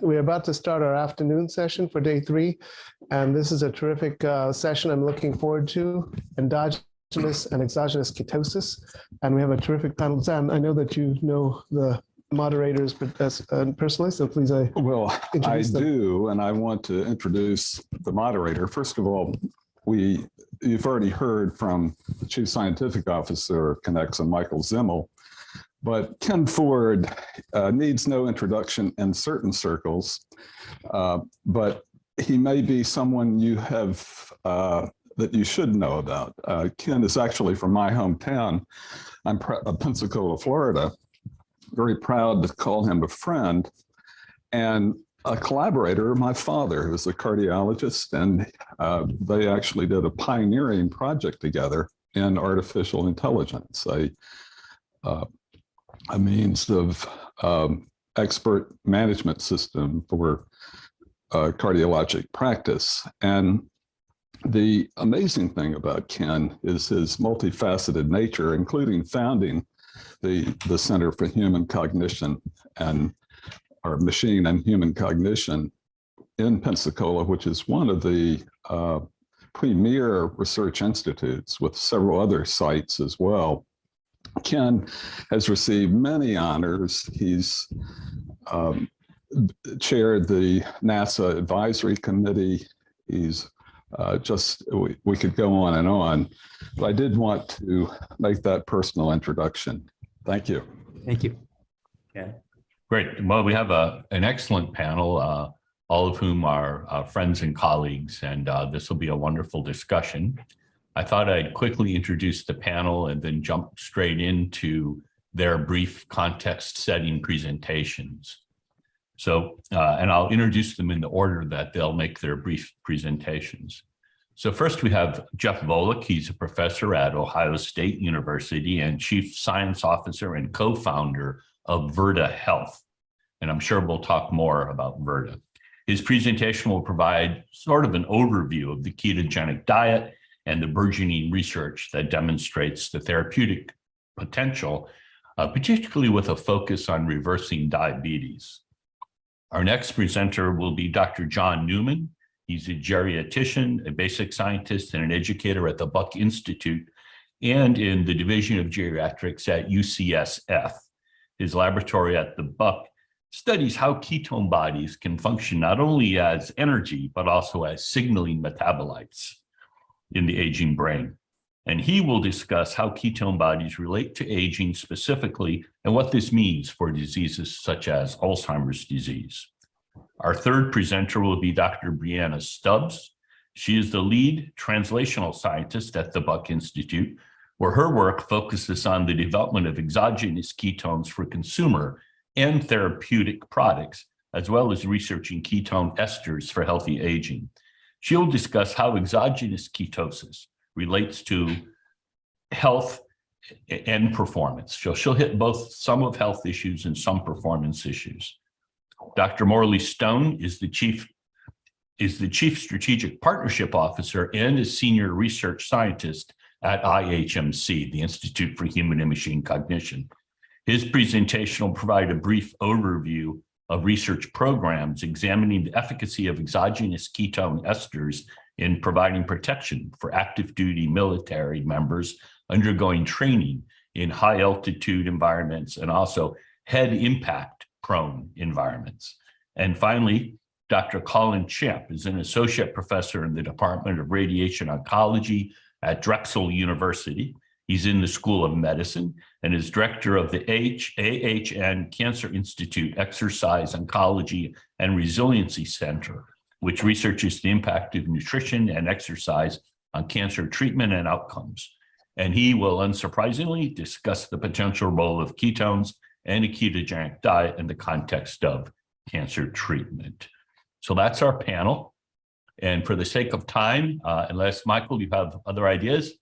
We're about to start our afternoon session for day 3, and this is a terrific session I'm looking forward to, Endogenous and Exogenous Ketosis, and we have a terrific panel. Sam, I know that you know the moderators, but personally, so please Well, I introduce them. do, and I want to introduce the moderator. First of all, you've already heard from the Chief Scientific Officer of Kinexum, Michael Zemel, but Ken Ford needs no introduction in certain circles, but he may be someone you have that you should know about. Ken is actually from my hometown. I'm Pensacola, Florida. Very proud to call him a friend and a collaborator of my father, who was a cardiologist, and they actually did a pioneering project together in artificial intelligence, a means of expert management system for cardiologic practice. And the amazing thing about Ken is his multifaceted nature, including founding the Center for Human Cognition or Machine and Human Cognition in Pensacola, which is one of the premier research institutes with several other sites as well. Ken has received many honors. He's chaired the NASA Advisory Committee. He's we could go on, but I did want to make that personal introduction. Thank you. Thank you. Yeah. Great. Well, we have an excellent panel, all of whom are friends and colleagues, and this will be a wonderful discussion. I thought I'd quickly introduce the panel and then jump straight into their brief context-setting presentations. So, and I'll introduce them in the order that they'll make their brief presentations. So first we have Jeff Volek. He's a professor at Ohio State University and chief science officer and co-founder of Virta Health. And I'm sure we'll talk more about Virta. His presentation will provide sort of an overview of the ketogenic diet and the burgeoning research that demonstrates the therapeutic potential, particularly with a focus on reversing diabetes. Our next presenter will be Dr. John Newman. He's a geriatrician, a basic scientist, and an educator at the Buck Institute and in the Division of Geriatrics at UCSF. His laboratory at the Buck studies how ketone bodies can function not only as energy, but also as signaling metabolites in the aging brain. And he will discuss how ketone bodies relate to aging specifically and what this means for diseases such as Alzheimer's disease. Our third presenter will be Dr. Brianna Stubbs. She is the lead translational scientist at the Buck Institute, where her work focuses on the development of exogenous ketones for consumer and therapeutic products, as well as researching ketone esters for healthy aging. She'll discuss how exogenous ketosis relates to health and performance. She'll hit both some of health issues and some performance issues. Dr. Morley Stone is the chief strategic partnership officer and a senior research scientist at IHMC, the Institute for Human and Machine Cognition. His presentation will provide a brief overview of research programs examining the efficacy of exogenous ketone esters in providing protection for active duty military members undergoing training in high altitude environments and also head impact prone environments. And finally, Dr. Colin Champ is an associate professor in the Department of Radiation Oncology at Drexel University. He's in the School of Medicine and is director of the AHN Cancer Institute Exercise Oncology and Resiliency Center, which researches the impact of nutrition and exercise on cancer treatment and outcomes. And he will, unsurprisingly, discuss the potential role of ketones and a ketogenic diet in the context of cancer treatment. So that's our panel. And for the sake of time, unless, Michael, you have other ideas,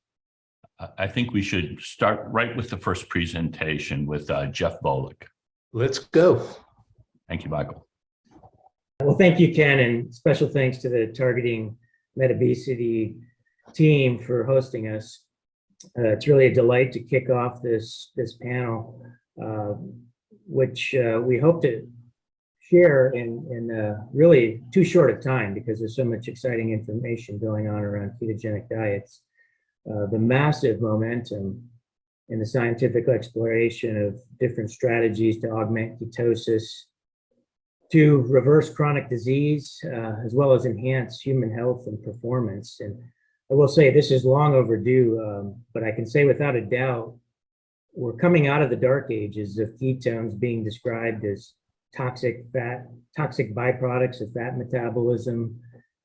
I think we should start right with the first presentation with Jeff Volek. Let's go. Thank you, Michael. Well, thank you, Ken, and special thanks to the Targeting Metabesity team for hosting us. It's really a delight to kick off this panel, which we hope to share in really too short a time, because there's so much exciting information going on around ketogenic diets, the massive momentum in the scientific exploration of different strategies to augment ketosis, to reverse chronic disease, as well as enhance human health and performance. And I will say this is long overdue, but I can say without a doubt, we're coming out of the dark ages of ketones being described as toxic byproducts of fat metabolism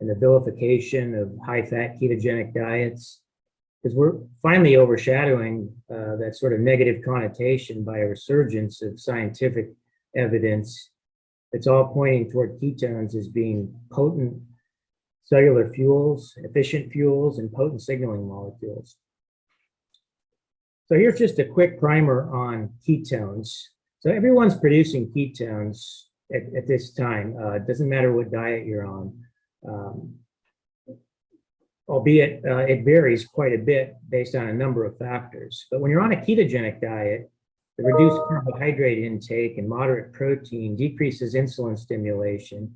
and the vilification of high-fat ketogenic diets, because we're finally overshadowing that sort of negative connotation by a resurgence of scientific evidence. It's all pointing toward ketones as being potent cellular fuels, efficient fuels, and potent signaling molecules. So here's just a quick primer on ketones. So everyone's producing ketones at this time. It doesn't matter what diet you're on, albeit it varies quite a bit based on a number of factors. But when you're on a ketogenic diet, the reduced carbohydrate intake and moderate protein decreases insulin stimulation,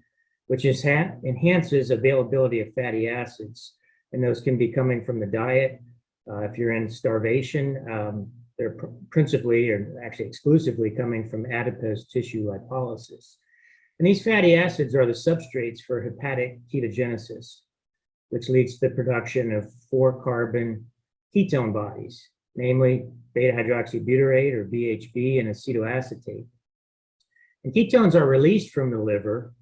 which enhances availability of fatty acids. And those can be coming from the diet. If you're in starvation, they're principally, or actually exclusively, coming from adipose tissue lipolysis. And these fatty acids are the substrates for hepatic ketogenesis, which leads to the production of 4-carbon ketone bodies, namely beta-hydroxybutyrate, or BHB, and acetoacetate. And ketones are released from the liver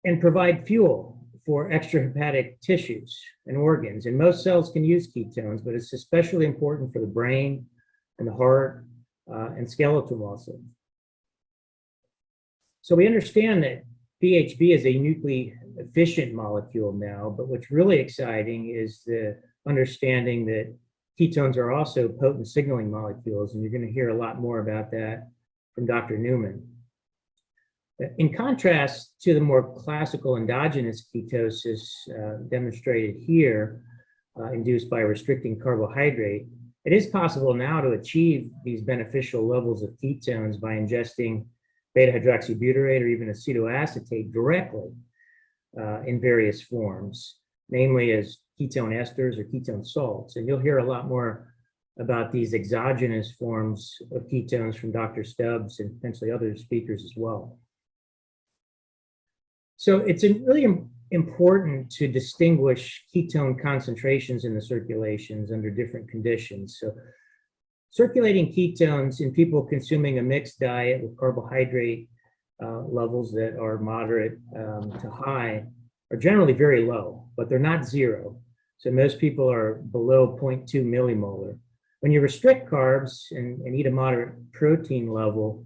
and provide fuel for extrahepatic tissues and organs. And most cells can use ketones, but it's especially important for the brain and the heart and skeletal muscle. So we understand that BHB is a uniquely efficient molecule now, but what's really exciting is the understanding that ketones are also potent signaling molecules, and you're going to hear a lot more about that from Dr. Newman. In contrast to the more classical endogenous ketosis demonstrated here, induced by restricting carbohydrate, it is possible now to achieve these beneficial levels of ketones by ingesting beta-hydroxybutyrate or even acetoacetate directly in various forms, namely as ketone esters or ketone salts. And you'll hear a lot more about these exogenous forms of ketones from Dr. Stubbs and potentially other speakers as well. So it's really important to distinguish ketone concentrations in the circulations under different conditions. So circulating ketones in people consuming a mixed diet with carbohydrate levels that are moderate to high are generally very low, but they're not zero. So most people are below 0.2 millimolar. When you restrict carbs and eat a moderate protein level,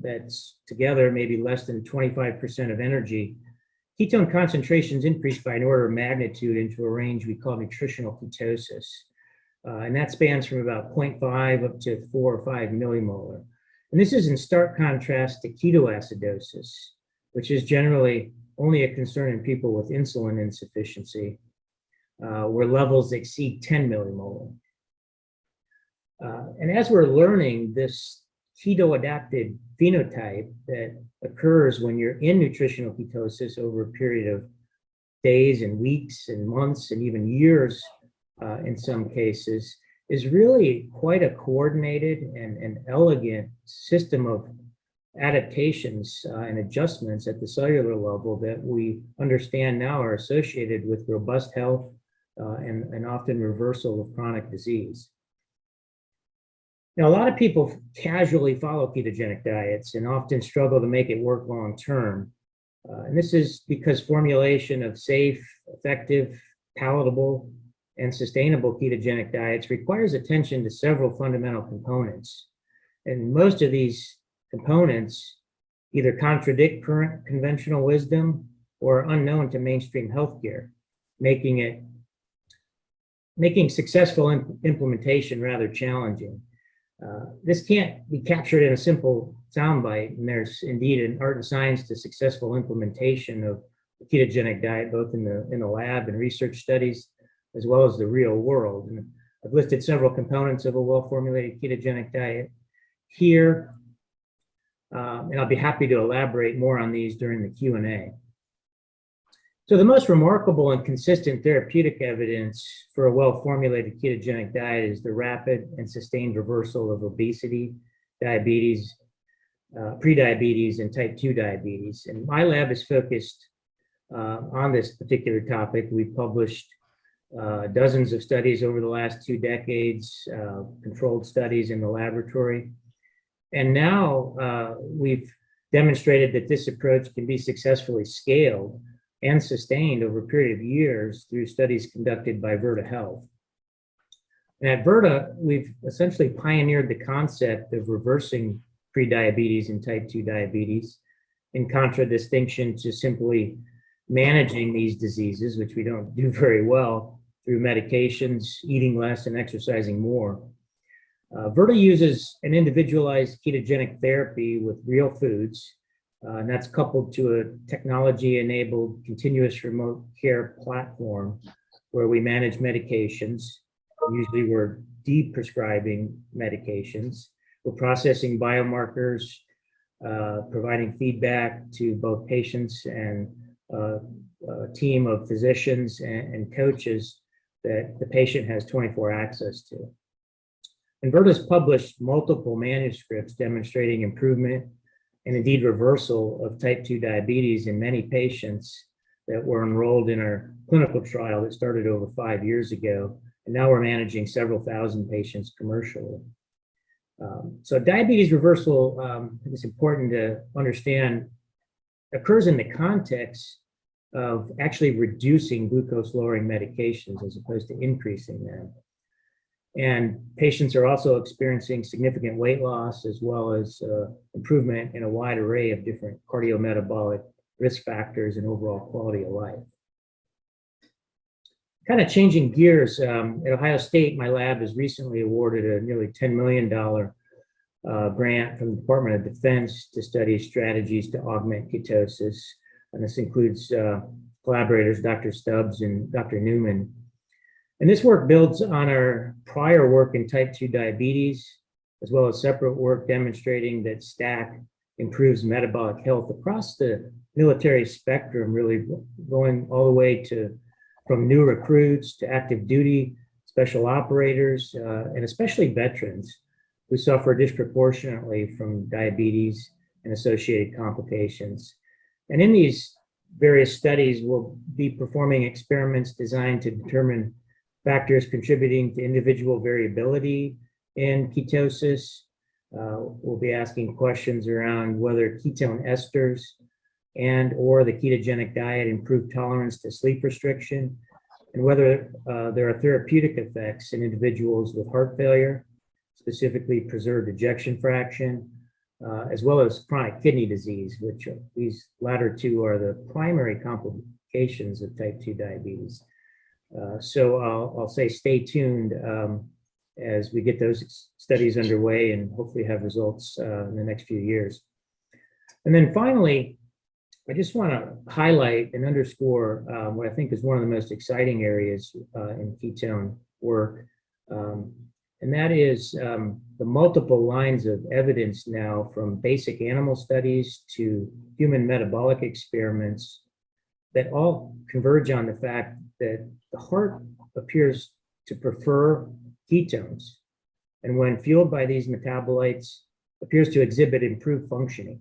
that's together maybe less than 25% of energy, ketone concentrations increase by an order of magnitude into a range we call nutritional ketosis. And that spans from about 0.5 up to 4 or 5 millimolar. And this is in stark contrast to ketoacidosis, which is generally only a concern in people with insulin insufficiency, where levels exceed 10 millimolar. And as we're learning, this keto-adapted phenotype that occurs when you're in nutritional ketosis over a period of days and weeks and months and even years in some cases, is really quite a coordinated and elegant system of adaptations and adjustments at the cellular level that we understand now are associated with robust health and often reversal of chronic disease. Now, a lot of people casually follow ketogenic diets and often struggle to make it work long term. And this is because formulation of safe, effective, palatable, and sustainable ketogenic diets requires attention to several fundamental components. And most of these components either contradict current conventional wisdom or are unknown to mainstream healthcare, making successful implementation rather challenging. This can't be captured in a simple soundbite, and there's indeed an art and science to successful implementation of the ketogenic diet, both in the lab and research studies, as well as the real world. And I've listed several components of a well-formulated ketogenic diet here. And I'll be happy to elaborate more on these during the Q&A. So the most remarkable and consistent therapeutic evidence for a well-formulated ketogenic diet is the rapid and sustained reversal of obesity, diabetes, prediabetes, and type 2 diabetes. And my lab is focused on this particular topic. We've published dozens of studies over the last 2 decades, controlled studies in the laboratory. And now we've demonstrated that this approach can be successfully scaled and sustained over a period of years through studies conducted by Virta Health. And at Virta, we've essentially pioneered the concept of reversing prediabetes and type 2 diabetes, in contradistinction to simply managing these diseases, which we don't do very well, through medications, eating less, and exercising more. Virta uses an individualized ketogenic therapy with real foods, and that's coupled to a technology-enabled continuous remote care platform where we manage medications. Usually we're de-prescribing medications. We're processing biomarkers, providing feedback to both patients and a team of physicians and coaches that the patient has 24 access to. And Virta's published multiple manuscripts demonstrating improvement and indeed reversal of type 2 diabetes in many patients that were enrolled in our clinical trial that started over 5 years ago. And now we're managing several thousand patients commercially. So diabetes reversal, I think it's important to understand, occurs in the context of actually reducing glucose-lowering medications as opposed to increasing them. And patients are also experiencing significant weight loss as well as improvement in a wide array of different cardiometabolic risk factors and overall quality of life. Kind of changing gears, at Ohio State, my lab has recently awarded a nearly $10 million grant from the Department of Defense to study strategies to augment ketosis. And this includes collaborators, Dr. Stubbs and Dr. Newman. And this work builds on our prior work in type 2 diabetes, as well as separate work demonstrating that STAC improves metabolic health across the military spectrum, really going all the way to from new recruits to active duty, special operators, and especially veterans who suffer disproportionately from diabetes and associated complications. And in these various studies, we'll be performing experiments designed to determine factors contributing to individual variability in ketosis. We'll be asking questions around whether ketone esters and or the ketogenic diet improve tolerance to sleep restriction, and whether there are therapeutic effects in individuals with heart failure, specifically preserved ejection fraction, as well as chronic kidney disease, which these latter two are the primary complications of type 2 diabetes. So I'll say stay tuned as we get those studies underway and hopefully have results in the next few years. And then finally, I just want to highlight and underscore what I think is one of the most exciting areas in ketone work, and that is the multiple lines of evidence now from basic animal studies to human metabolic experiments that all converge on the fact that the heart appears to prefer ketones, and when fueled by these metabolites, appears to exhibit improved functioning.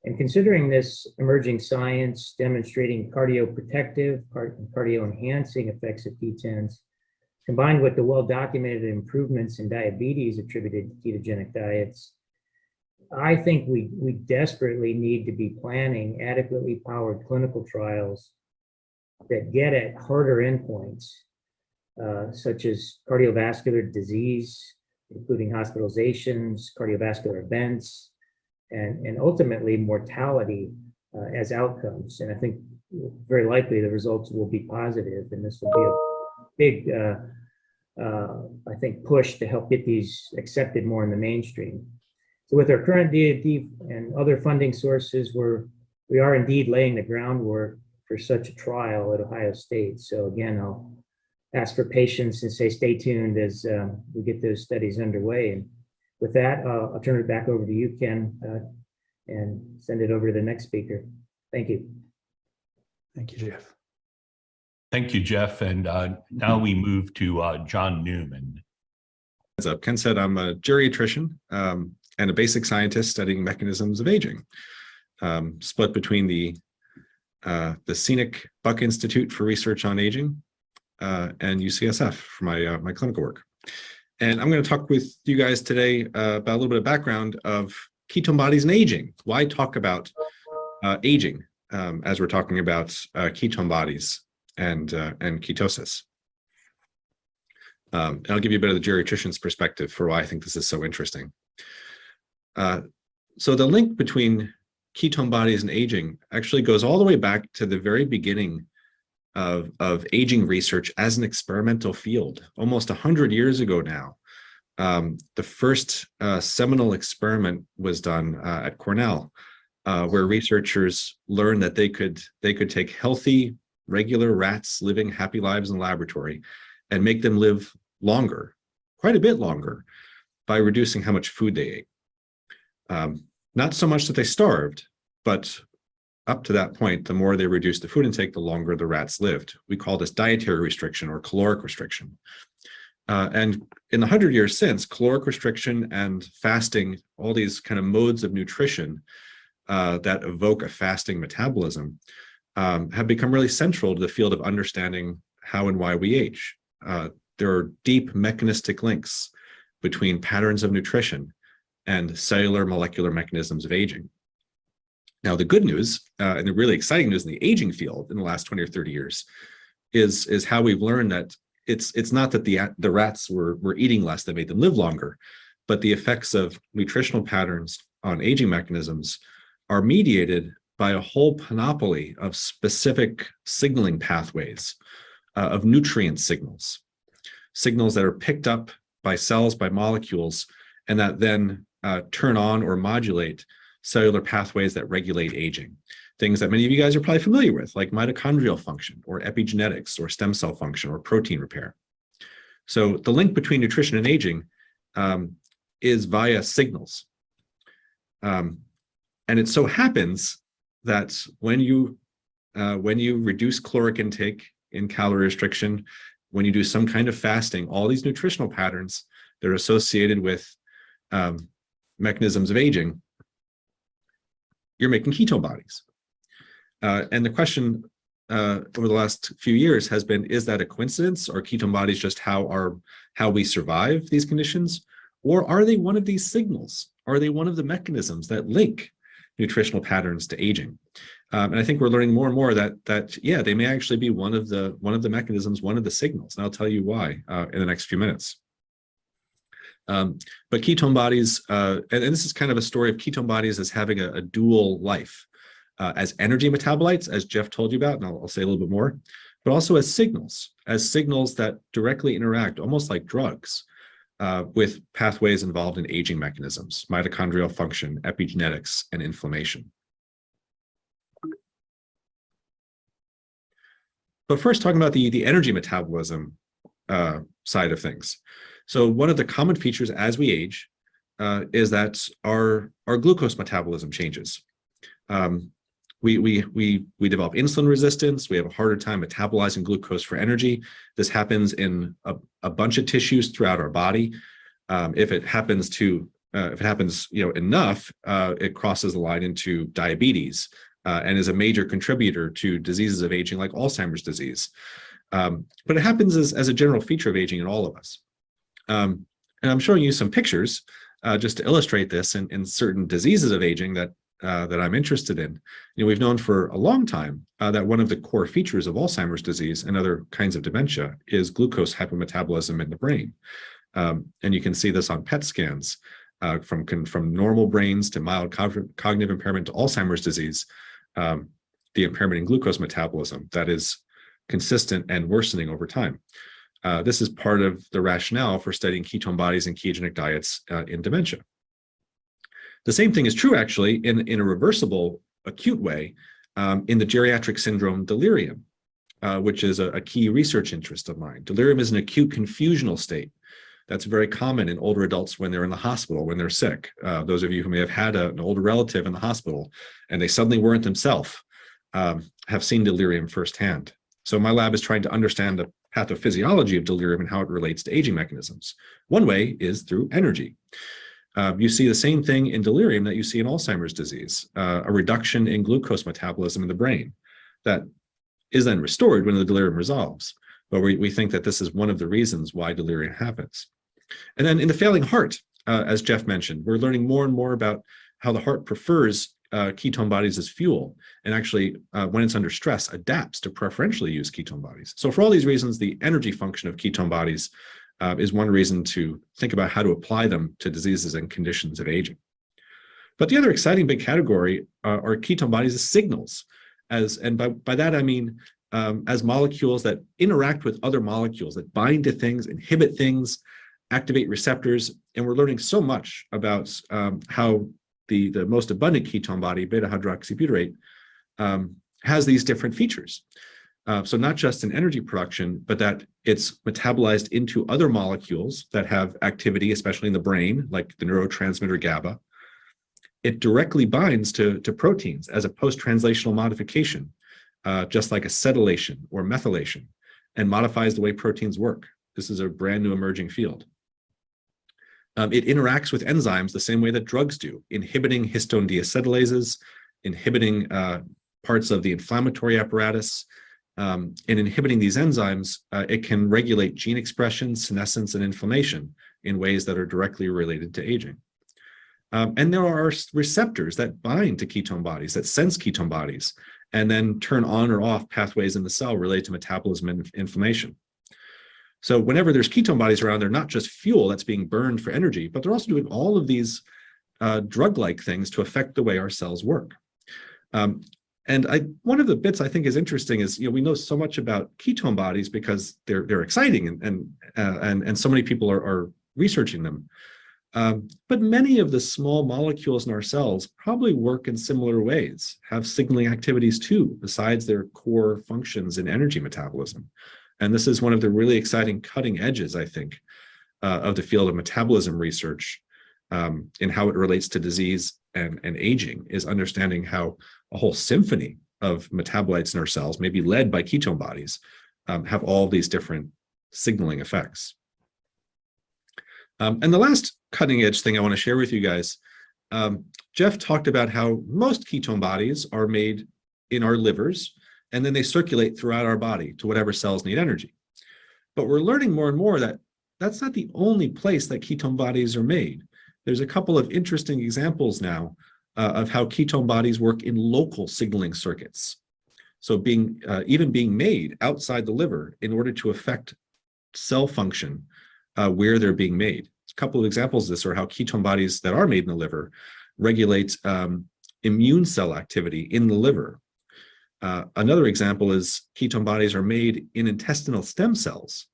And considering this emerging science demonstrating cardioprotective, cardio-enhancing effects of ketones, combined with the well-documented improvements in diabetes attributed to ketogenic diets, I think we desperately need to be planning adequately powered clinical trials that get at harder endpoints, such as cardiovascular disease, including hospitalizations, cardiovascular events, and ultimately mortality as outcomes. And I think very likely the results will be positive, and this will be a big, I think, push to help get these accepted more in the mainstream. So with our current DoD and other funding sources, we are indeed laying the groundwork for such a trial at Ohio State. So again, I'll ask for patience and say stay tuned as we get those studies underway. And with that, I'll turn it back over to you, Ken, and send it over to the next speaker. Thank you. Thank you, Jeff. Thank you, Jeff. And now we move to John Newman. As Ken said, I'm a geriatrician and a basic scientist studying mechanisms of aging, split between the Scenic Buck Institute for Research on Aging and UCSF for my clinical work. And I'm going to talk with you guys today about a little bit of background of ketone bodies and aging. Why talk about aging as we're talking about ketone bodies and ketosis? And I'll give you a bit of the geriatrician's perspective for why I think this is so interesting. So the link between ketone bodies and aging actually goes all the way back to the very beginning of aging research as an experimental field. Almost 100 years ago now, the first seminal experiment was done at Cornell, where researchers learned that they could take healthy, regular rats living happy lives in the laboratory and make them live longer, quite a bit longer, by reducing how much food they ate. Not so much that they starved, but up to that point, the more they reduced the food intake, the longer the rats lived. We call this dietary restriction or caloric restriction. And in the 100 years since, caloric restriction and fasting, all these kind of modes of nutrition that evoke a fasting metabolism, have become really central to the field of understanding how and why we age. There are deep mechanistic links between patterns of nutrition and cellular molecular mechanisms of aging. Now, the good news and the really exciting news in the aging field in the last 20 or 30 years is how we've learned that it's not that the rats were eating less that made them live longer, but the effects of nutritional patterns on aging mechanisms are mediated by a whole panoply of specific signaling pathways of nutrient signals that are picked up by cells, by molecules, and that then turn on or modulate cellular pathways that regulate aging. Things that many of you guys are probably familiar with, like mitochondrial function or epigenetics or stem cell function or protein repair. So the link between nutrition and aging is via signals. And it so happens that when you reduce caloric intake in calorie restriction, when you do some kind of fasting, all these nutritional patterns that are associated with mechanisms of aging, you're making ketone bodies. And the question over the last few years has been, is that a coincidence? Are ketone bodies just how we survive these conditions? Or are they one of these signals? Are they one of the mechanisms that link nutritional patterns to aging? And I think we're learning more and more that yeah, they may actually be one of the mechanisms, one of the signals. And I'll tell you why in the next few minutes. But ketone bodies, and this is kind of a story of ketone bodies as having a dual life, as energy metabolites, as Jeff told you about, and I'll say a little bit more, but also as signals that directly interact, almost like drugs, with pathways involved in aging mechanisms, mitochondrial function, epigenetics, and inflammation. But first, talking about the energy metabolism side of things. So one of the common features as we age is that our glucose metabolism changes. We develop insulin resistance. We have a harder time metabolizing glucose for energy. This happens in a bunch of tissues throughout our body. If it happens enough, it crosses the line into diabetes and is a major contributor to diseases of aging like Alzheimer's disease. But it happens as a general feature of aging in all of us. And I'm showing you some pictures just to illustrate this in certain diseases of aging that I'm interested in. We've known for a long time that one of the core features of Alzheimer's disease and other kinds of dementia is glucose hypometabolism in the brain. And you can see this on PET scans from normal brains to mild cognitive impairment to Alzheimer's disease, the impairment in glucose metabolism that is consistent and worsening over time. This is part of the rationale for studying ketone bodies and ketogenic diets in dementia. The same thing is true, actually, in a reversible, acute way in the geriatric syndrome delirium, which is a key research interest of mine. Delirium is an acute confusional state That's very common in older adults when they're in the hospital, when they're sick. Those of you who may have had an older relative in the hospital and they suddenly weren't themselves have seen delirium firsthand. So my lab is trying to understand the pathophysiology of delirium and how it relates to aging mechanisms. One way is through energy. You see the same thing in delirium that you see in Alzheimer's disease, a reduction in glucose metabolism in the brain that is then restored when the delirium resolves. But we think that this is one of the reasons why delirium happens. And then in the failing heart, as Jeff mentioned, we're learning more and more about how the heart prefers ketone bodies as fuel, and actually, when it's under stress, adapts to preferentially use ketone bodies. So for all these reasons, the energy function of ketone bodies is one reason to think about how to apply them to diseases and conditions of aging. But the other exciting big category are ketone bodies as signals. And by that I mean as molecules that interact with other molecules, that bind to things, inhibit things, activate receptors. And we're learning so much about how the most abundant ketone body, beta-hydroxybutyrate, has these different features. So not just in energy production, but that it's metabolized into other molecules that have activity, especially in the brain, like the neurotransmitter GABA. It directly binds to proteins as a post-translational modification, just like acetylation or methylation, and modifies the way proteins work. This is a brand new emerging field. It interacts with enzymes the same way that drugs do, inhibiting histone deacetylases, inhibiting parts of the inflammatory apparatus. In inhibiting these enzymes, it can regulate gene expression, senescence, and inflammation in ways that are directly related to aging. And there are receptors that bind to ketone bodies, that sense ketone bodies, and then turn on or off pathways in the cell related to metabolism and inflammation. So whenever there's ketone bodies around, they're not just fuel that's being burned for energy, but they're also doing all of these drug-like things to affect the way our cells work. And one of the bits I think is interesting is, we know so much about ketone bodies because they're exciting and so many people are researching them. But many of the small molecules in our cells probably work in similar ways, have signaling activities too, besides their core functions in energy metabolism. And this is one of the really exciting cutting edges, I think, of the field of metabolism research in how it relates to disease and aging, is understanding how a whole symphony of metabolites in our cells, maybe led by ketone bodies, have all these different signaling effects. And the last cutting edge thing I want to share with you guys, Jeff talked about how most ketone bodies are made in our livers, and then they circulate throughout our body to whatever cells need energy. But we're learning more and more that that's not the only place that ketone bodies are made. There's a couple of interesting examples now of how ketone bodies work in local signaling circuits. So even being made outside the liver in order to affect cell function where they're being made. A couple of examples of this are how ketone bodies that are made in the liver regulate immune cell activity in the liver. Another example is ketone bodies are made in intestinal stem cells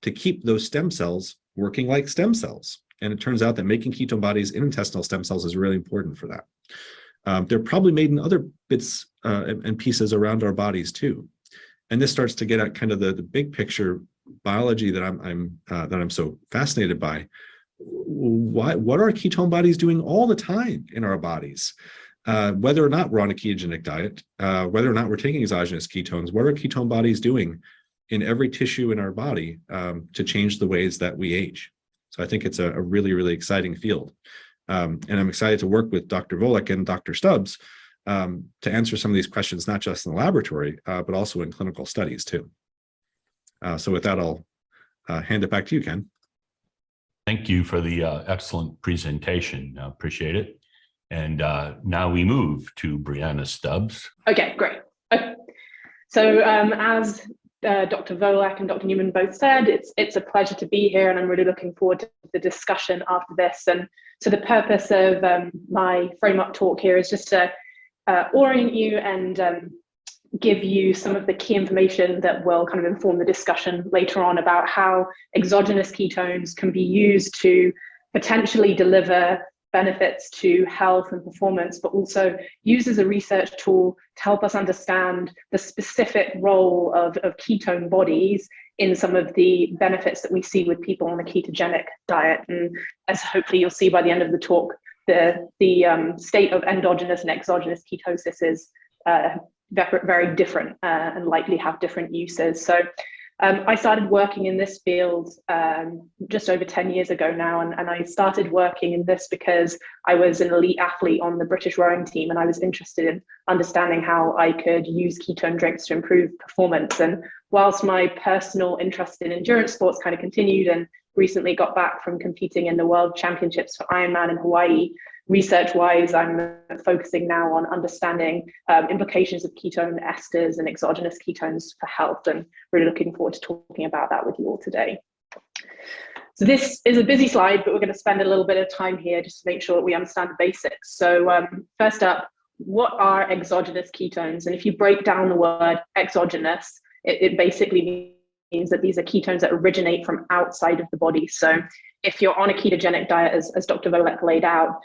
to keep those stem cells working like stem cells. And it turns out that making ketone bodies in intestinal stem cells is really important for that. They're probably made in other bits and pieces around our bodies too. And this starts to get at kind of the big picture biology that I'm so fascinated by. What are ketone bodies doing all the time in our bodies? Whether or not we're on a ketogenic diet, whether or not we're taking exogenous ketones, what are ketone bodies doing in every tissue in our body to change the ways that we age? So I think it's a really, really exciting field. And I'm excited to work with Dr. Volek and Dr. Stubbs to answer some of these questions, not just in the laboratory, but also in clinical studies too. So with that, I'll hand it back to you, Ken. Thank you for the excellent presentation. Appreciate it. And now we move to Brianna Stubbs. Okay, great. Okay. So as Dr. Volek and Dr. Newman both said, it's a pleasure to be here, and I'm really looking forward to the discussion after this. And so the purpose of my frame-up talk here is just to orient you and give you some of the key information that will kind of inform the discussion later on about how exogenous ketones can be used to potentially deliver benefits to health and performance, but also used as a research tool to help us understand the specific role of ketone bodies in some of the benefits that we see with people on a ketogenic diet. And as hopefully you'll see by the end of the talk, the state of endogenous and exogenous ketosis is very different and likely have different uses. So I started working in this field just over 10 years ago now, and I started working in this because I was an elite athlete on the British rowing team, and I was interested in understanding how I could use ketone drinks to improve performance. And whilst my personal interest in endurance sports kind of continued, and recently got back from competing in the World Championships for Ironman in Hawaii, research-wise, I'm focusing now on understanding implications of ketone esters and exogenous ketones for health, and really looking forward to talking about that with you all today. So this is a busy slide, but we're going to spend a little bit of time here just to make sure that we understand the basics. So first up, what are exogenous ketones? And if you break down the word exogenous, it basically means that these are ketones that originate from outside of the body. So if you're on a ketogenic diet, as Dr. Volek laid out,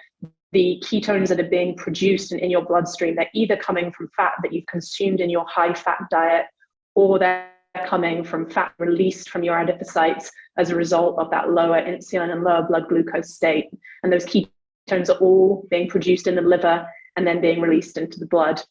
the ketones that are being produced in your bloodstream, they're either coming from fat that you've consumed in your high-fat diet, or they're coming from fat released from your adipocytes as a result of that lower insulin and lower blood glucose state. And those ketones are all being produced in the liver and then being released into the blood.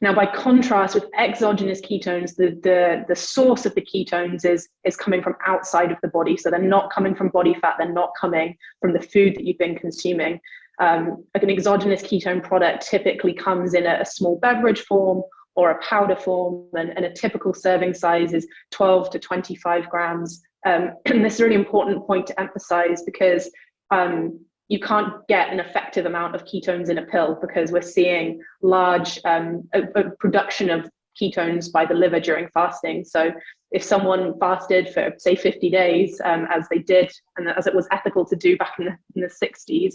Now, by contrast with exogenous ketones, the source of the ketones is coming from outside of the body. So they're not coming from body fat, they're not coming from the food that you've been consuming. Like an exogenous ketone product typically comes in a small beverage form or a powder form, and a typical serving size is 12 to 25 grams. And this is a really important point to emphasize, because you can't get an effective amount of ketones in a pill, because we're seeing large production of ketones by the liver during fasting. So if someone fasted for, say, 50 days, as they did, and as it was ethical to do back in the 60s,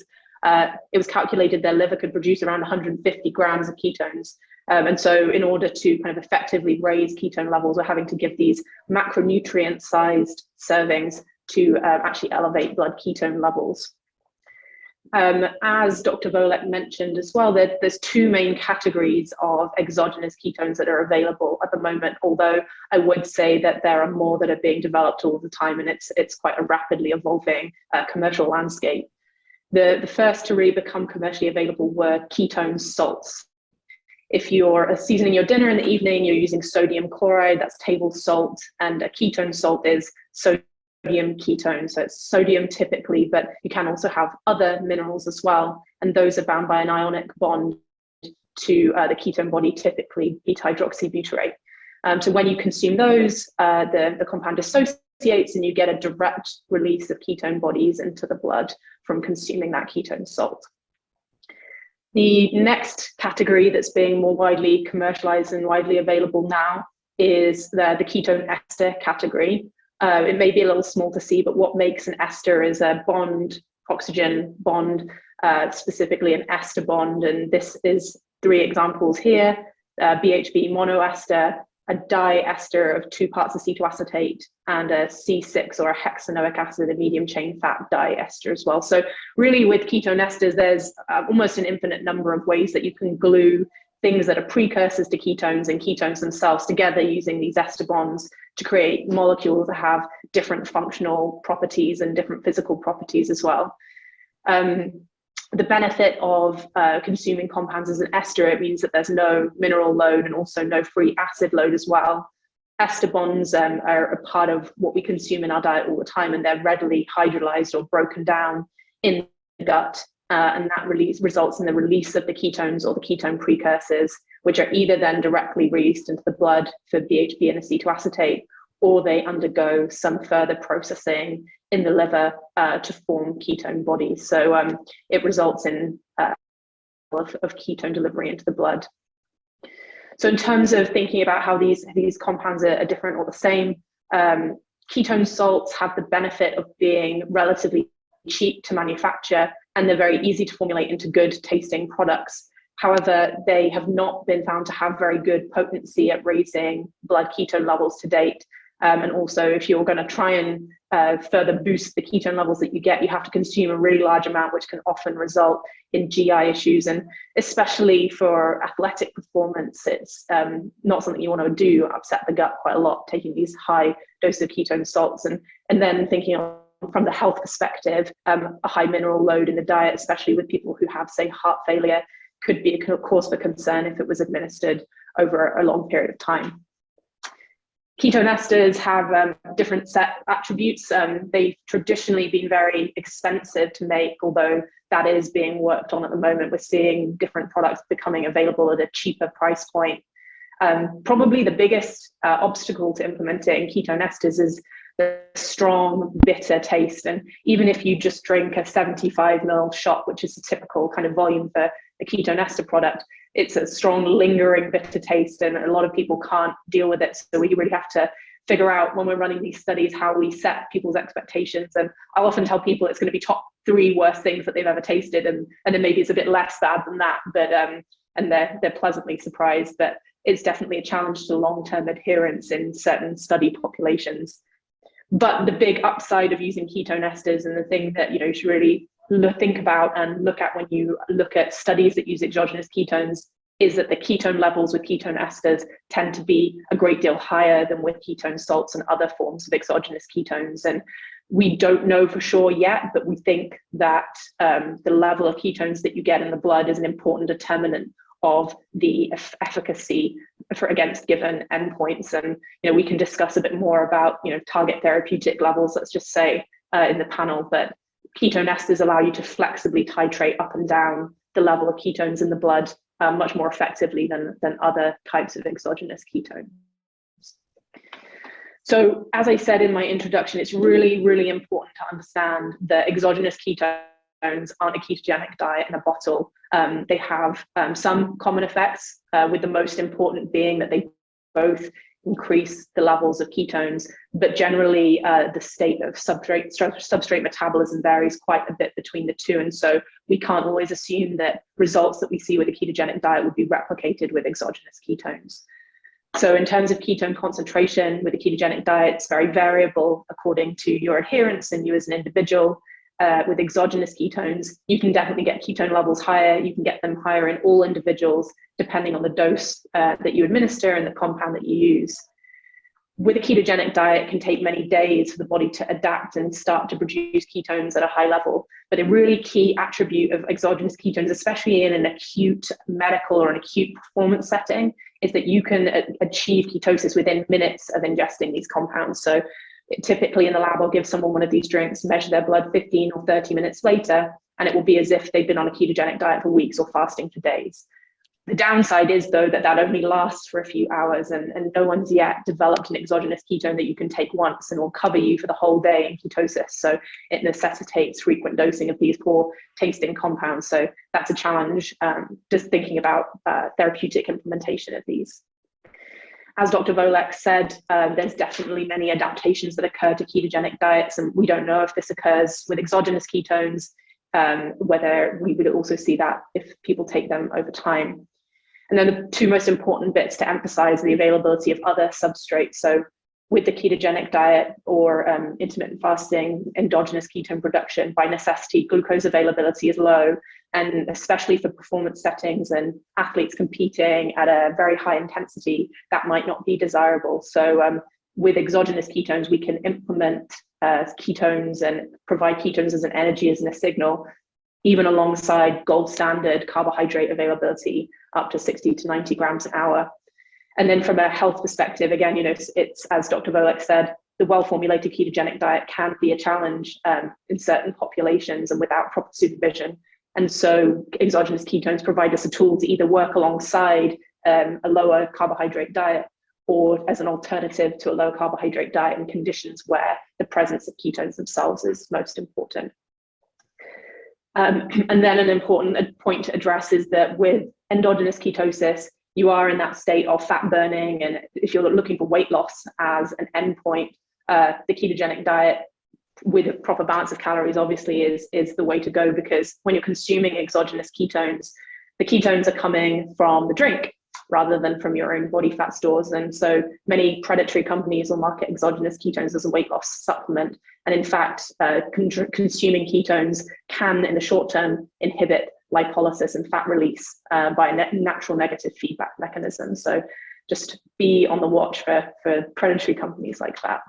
it was calculated their liver could produce around 150 grams of ketones. And so in order to kind of effectively raise ketone levels, we're having to give these macronutrient-sized servings to actually elevate blood ketone levels. As Dr. Volek mentioned as well, there's two main categories of exogenous ketones that are available at the moment, although I would say that there are more that are being developed all the time, and it's quite a rapidly evolving commercial landscape. The first to really become commercially available were ketone salts. If you're seasoning your dinner in the evening, you're using sodium chloride, that's table salt, and a ketone salt is sodium ketone. So it's sodium typically, but you can also have other minerals as well. And those are bound by an ionic bond to the ketone body, typically beta hydroxybutyrate. So when you consume those, the compound dissociates and you get a direct release of ketone bodies into the blood from consuming that ketone salt. The next category that's being more widely commercialized and widely available now is the ketone ester category. It may be a little small to see, but what makes an ester is a bond, oxygen bond, specifically an ester bond. And this is three examples here: BHB monoester, a diester of 2 parts acetoacetate, and a C6 or a hexanoic acid, a medium chain fat diester as well. So really with ketone esters, there's almost an infinite number of ways that you can glue things that are precursors to ketones and ketones themselves together using these ester bonds to create molecules that have different functional properties and different physical properties as well. The benefit of consuming compounds as an ester, it means that there's no mineral load and also no free acid load as well. Ester bonds are a part of what we consume in our diet all the time, and they're readily hydrolyzed or broken down in the gut. And that results in the release of the ketones or the ketone precursors, which are either then directly released into the blood for BHB and acetoacetate, or they undergo some further processing in the liver to form ketone bodies. So it results in of ketone delivery into the blood. So in terms of thinking about how these compounds are different or the same, ketone salts have the benefit of being relatively cheap to manufacture, and they're very easy to formulate into good tasting products. However, they have not been found to have very good potency at raising blood ketone levels to date. And also, if you're going to try and further boost the ketone levels that you get, you have to consume a really large amount, which can often result in GI issues. And especially for athletic performance, it's not something you want to do, upset the gut quite a lot, taking these high doses of ketone salts. And then thinking from the health perspective, a high mineral load in the diet, especially with people who have, say, heart failure, could be a cause for concern if it was administered over a long period of time. Ketone esters have different set attributes. They've traditionally been very expensive to make, although that is being worked on at the moment. We're seeing different products becoming available at a cheaper price point. Probably the biggest obstacle to implementing ketone esters is the strong, bitter taste. And even if you just drink a 75 ml shot, which is a typical kind of volume for a ketone ester product, it's a strong, lingering, bitter taste, and a lot of people can't deal with it. So we really have to figure out when we're running these studies how we set people's expectations. And I'll often tell people it's going to be top 3 worst things that they've ever tasted, and then maybe it's a bit less bad than that, but and they're pleasantly surprised. But it's definitely a challenge to long-term adherence in certain study populations. But the big upside of using ketone esters, and the thing that you should really think about and look at when you look at studies that use exogenous ketones, is that the ketone levels with ketone esters tend to be a great deal higher than with ketone salts and other forms of exogenous ketones. And we don't know for sure yet, but we think that the level of ketones that you get in the blood is an important determinant of the efficacy against given endpoints. And we can discuss a bit more about target therapeutic levels, let's just say, in the panel. But ketone esters allow you to flexibly titrate up and down the level of ketones in the blood much more effectively than other types of exogenous ketones. So as I said in my introduction, it's really, really important to understand that exogenous ketones aren't a ketogenic diet in a bottle. They have some common effects, with the most important being that they both increase the levels of ketones, but generally the state of substrate metabolism varies quite a bit between the two. And so we can't always assume that results that we see with a ketogenic diet would be replicated with exogenous ketones. So in terms of ketone concentration with a ketogenic diet, it's very variable according to your adherence and you as an individual. With exogenous ketones, you can definitely get ketone levels higher. You can get them higher in all individuals, depending on the dose that you administer and the compound that you use. With a ketogenic diet, it can take many days for the body to adapt and start to produce ketones at a high level. But a really key attribute of exogenous ketones, especially in an acute medical or an acute performance setting, is that you can achieve ketosis within minutes of ingesting these compounds. So typically in the lab, I'll give someone one of these drinks, measure their blood 15 or 30 minutes later, and it will be as if they've been on a ketogenic diet for weeks or fasting for days. The downside is, though, that only lasts for a few hours, and no one's yet developed an exogenous ketone that you can take once and will cover you for the whole day in ketosis. So it necessitates frequent dosing of these poor tasting compounds. So that's a challenge, just thinking about therapeutic implementation of these. As Dr. Volek said, there's definitely many adaptations that occur to ketogenic diets, and we don't know if this occurs with exogenous ketones, whether we would also see that if people take them over time. And then the 2 most important bits to emphasize the availability of other substrates. So with the ketogenic diet or intermittent fasting, endogenous ketone production, by necessity, glucose availability is low. And especially for performance settings and athletes competing at a very high intensity, that might not be desirable. So with exogenous ketones, we can implement ketones and provide ketones as an energy, as a signal, even alongside gold standard carbohydrate availability up to 60 to 90 grams an hour. And then from a health perspective, again, it's as Dr. Volek said, the well-formulated ketogenic diet can be a challenge in certain populations and without proper supervision. And so exogenous ketones provide us a tool to either work alongside a lower carbohydrate diet or as an alternative to a low carbohydrate diet in conditions where the presence of ketones themselves is most important. And then an important point to address is that with endogenous ketosis, you are in that state of fat burning. And if you're looking for weight loss as an endpoint, the ketogenic diet with a proper balance of calories obviously is the way to go, because when you're consuming exogenous ketones, the ketones are coming from the drink. rather than from your own body fat stores. And so many predatory companies will market exogenous ketones as a weight loss supplement. And in fact, consuming ketones can, in the short term, inhibit lipolysis and fat release by a natural negative feedback mechanism. So just be on the watch for predatory companies like that.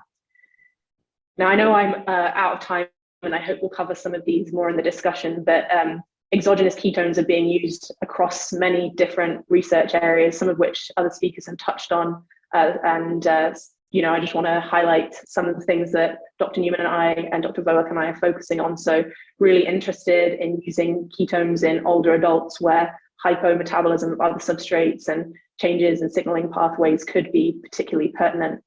Now, I know I'm out of time, and I hope we'll cover some of these more in the discussion, but exogenous ketones are being used across many different research areas, some of which other speakers have touched on. I just want to highlight some of the things that Dr. Newman and I and Dr. Volek and I are focusing on. So really interested in using ketones in older adults where hypometabolism of other substrates and changes in signaling pathways could be particularly pertinent.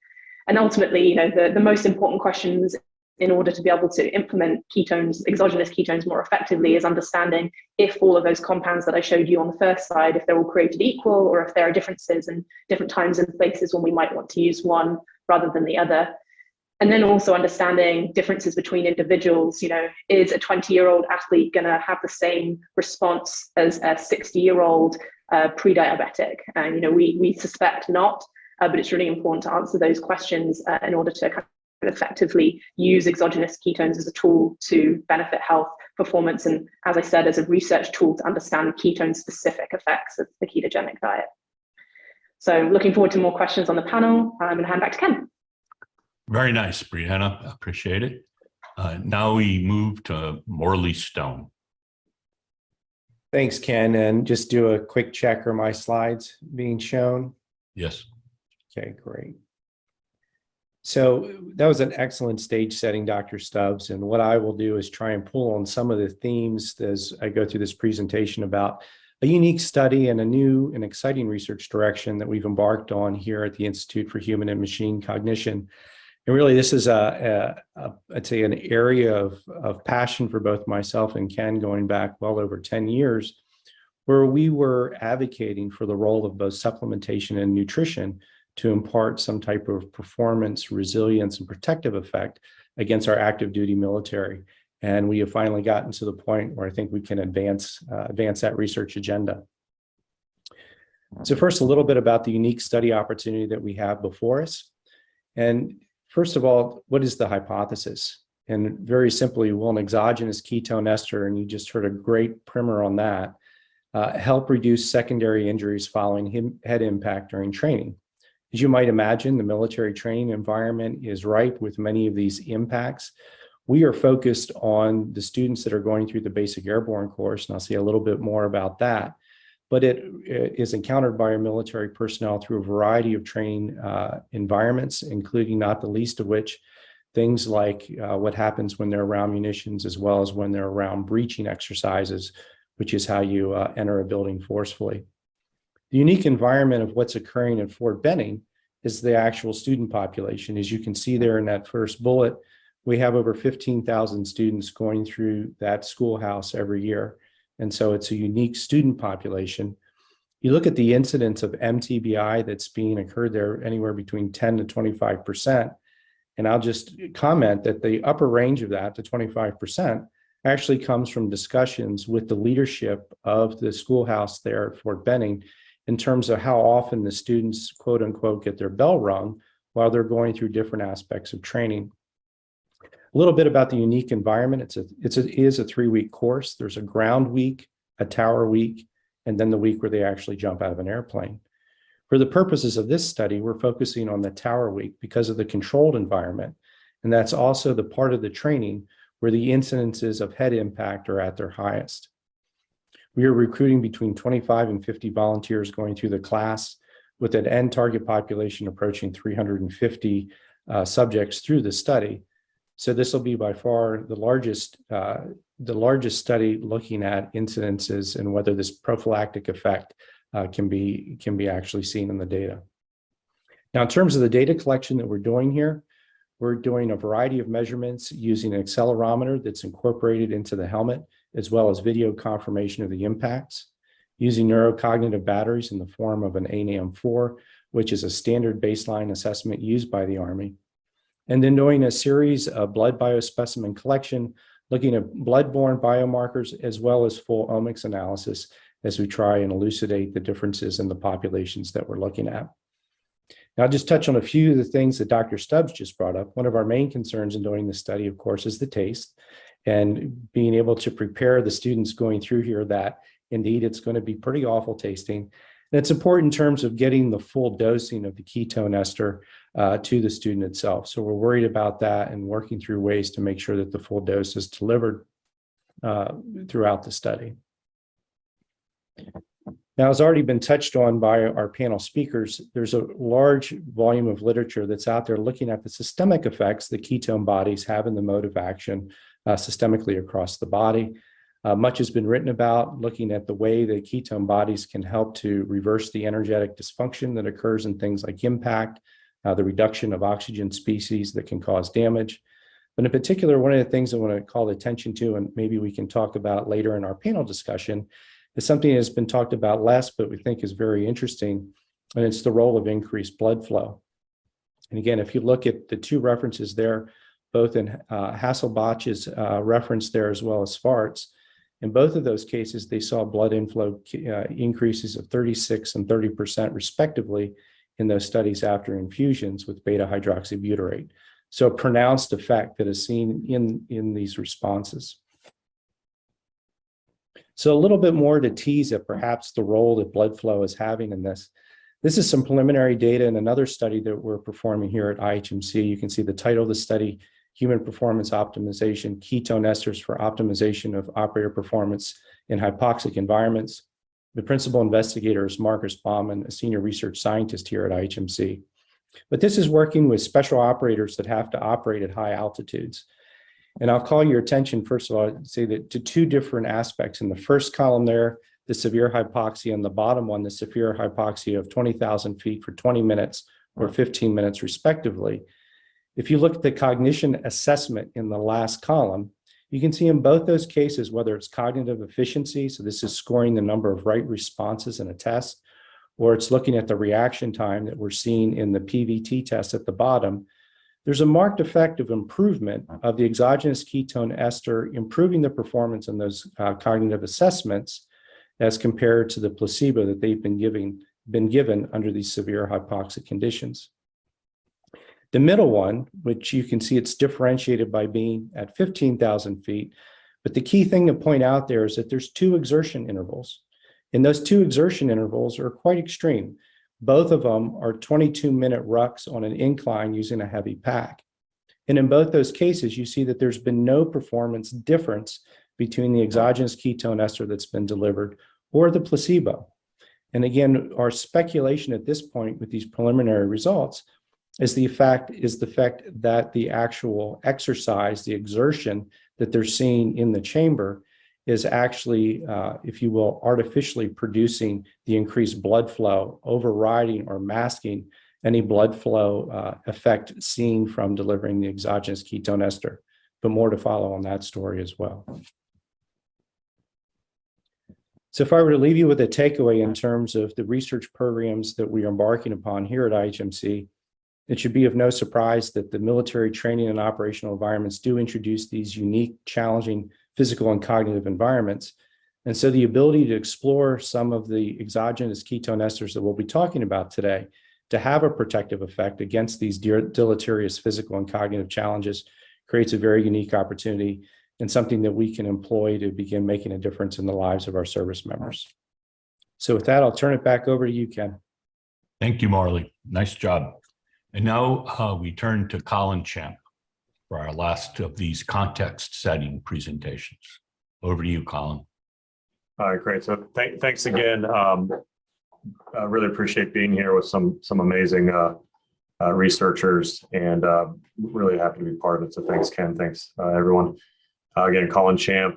And ultimately, the most important questions in order to be able to implement ketones, exogenous ketones more effectively is understanding if all of those compounds that I showed you on the first slide, if they're all created equal, or if there are differences and different times and places when we might want to use one rather than the other. And then also understanding differences between individuals. Is a 20-year-old athlete going to have the same response as a 60-year-old pre-diabetic? And we suspect not, but it's really important to answer those questions in order to kind of effectively use exogenous ketones as a tool to benefit health, performance, and, as I said, as a research tool to understand ketone-specific effects of the ketogenic diet. So looking forward to more questions on the panel. I'm going to hand back to Ken. Very nice, Brianna. Appreciate it. Now we move to Morley Stone. Thanks, Ken. And just do a quick check. Are my slides being shown? Yes. Okay, great. So that was an excellent stage setting, Dr. Stubbs. And what I will do is try and pull on some of the themes as I go through this presentation about a unique study and a new and exciting research direction that we've embarked on here at the Institute for Human and Machine Cognition. And really, this is I'd say an area of passion for both myself and Ken going back well over 10 years, where we were advocating for the role of both supplementation and nutrition to impart some type of performance, resilience, and protective effect against our active duty military. And we have finally gotten to the point where I think we can advance that research agenda. So first, a little bit about the unique study opportunity that we have before us. And first of all, what is the hypothesis? And very simply, will an exogenous ketone ester, and you just heard a great primer on that, help reduce secondary injuries following head impact during training? As you might imagine, the military training environment is ripe with many of these impacts. We are focused on the students that are going through the basic airborne course, and I'll say a little bit more about that. But it is encountered by our military personnel through a variety of training environments, including not the least of which things like what happens when they're around munitions, as well as when they're around breaching exercises, which is how you enter a building forcefully. The unique environment of what's occurring at Fort Benning is the actual student population. As you can see there in that first bullet, we have over 15,000 students going through that schoolhouse every year. And so it's a unique student population. You look at the incidence of MTBI that's being occurred there anywhere between 10 to 25%. And I'll just comment that the upper range of that to 25% actually comes from discussions with the leadership of the schoolhouse there at Fort Benning in terms of how often the students, quote unquote, get their bell rung while they're going through different aspects of training. A little bit about the unique environment. It is a 3-week course. There's a ground week, a tower week, and then the week where they actually jump out of an airplane. For the purposes of this study, we're focusing on the tower week because of the controlled environment. And that's also the part of the training where the incidences of head impact are at their highest. We are recruiting between 25 and 50 volunteers going through the class with an end target population approaching 350 subjects through the study. So this will be by far the largest study looking at incidences and whether this prophylactic effect can be actually seen in the data. Now, in terms of the data collection that we're doing here, we're doing a variety of measurements using an accelerometer that's incorporated into the helmet, as well as video confirmation of the impacts, using neurocognitive batteries in the form of an ANAM4, which is a standard baseline assessment used by the Army, and then doing a series of blood biospecimen collection, looking at blood-borne biomarkers, as well as full omics analysis, as we try and elucidate the differences in the populations that we're looking at. Now, I'll just touch on a few of the things that Dr. Stubbs just brought up. One of our main concerns in doing the study, of course, is the taste, and being able to prepare the students going through here that indeed it's going to be pretty awful tasting. And it's important in terms of getting the full dosing of the ketone ester to the student itself. So we're worried about that and working through ways to make sure that the full dose is delivered throughout the study. Now, it's already been touched on by our panel speakers. There's a large volume of literature that's out there looking at the systemic effects that ketone bodies have in the mode of action systemically across the body. Much has been written about looking at the way that ketone bodies can help to reverse the energetic dysfunction that occurs in things like impact, the reduction of oxygen species that can cause damage. But in particular, one of the things I want to call attention to, and maybe we can talk about later in our panel discussion, is something that's been talked about less, but we think is very interesting, and it's the role of increased blood flow. And again, if you look at the two references there, both in Hasselbach's reference there as well as Svart's, in both of those cases, they saw blood inflow increases of 36 and 30% respectively in those studies after infusions with beta-hydroxybutyrate. So a pronounced effect that is seen in these responses. So a little bit more to tease at perhaps the role that blood flow is having in this. This is some preliminary data in another study that we're performing here at IHMC. You can see the title of the study, Human Performance Optimization, Ketone Esters for Optimization of Operator Performance in Hypoxic Environments. The principal investigator is Marcus Baumann, a senior research scientist here at IHMC. But this is working with special operators that have to operate at high altitudes. And I'll call your attention, first of all, say that to two different aspects. In the first column there, the severe hypoxia, and the bottom one, the severe hypoxia of 20,000 feet for 20 minutes or 15 minutes respectively. If you look at the cognition assessment in the last column, you can see in both those cases, whether it's cognitive efficiency, so this is scoring the number of right responses in a test, or it's looking at the reaction time that we're seeing in the PVT test at the bottom, there's a marked effect of improvement of the exogenous ketone ester, improving the performance in those cognitive assessments as compared to the placebo that they've been given under these severe hypoxic conditions. The middle one, which you can see it's differentiated by being at 15,000 feet, but the key thing to point out there is that there's two exertion intervals. And those two exertion intervals are quite extreme. Both of them are 22-minute rucks on an incline using a heavy pack. And in both those cases, you see that there's been no performance difference between the exogenous ketone ester that's been delivered or the placebo. And again, our speculation at this point with these preliminary results is the fact that the actual exercise, the exertion that they're seeing in the chamber is actually, if you will, artificially producing the increased blood flow, overriding or masking any blood flow effect seen from delivering the exogenous ketone ester. But more to follow on that story as well. So if I were to leave you with a takeaway in terms of the research programs that we are embarking upon here at IHMC, it should be of no surprise that the military training and operational environments do introduce these unique, challenging physical and cognitive environments. And so the ability to explore some of the exogenous ketone esters that we'll be talking about today to have a protective effect against these deleterious physical and cognitive challenges creates a very unique opportunity and something that we can employ to begin making a difference in the lives of our service members. So with that, I'll turn it back over to you, Ken. Thank you, Marley. Nice job. And now we turn to Colin Champ for our last of these context setting presentations. Over to you, Colin. All right, great. So thanks again. I really appreciate being here with some amazing researchers, and really happy to be part of it. So thanks, Ken. Thanks, everyone. Again, Colin Champ.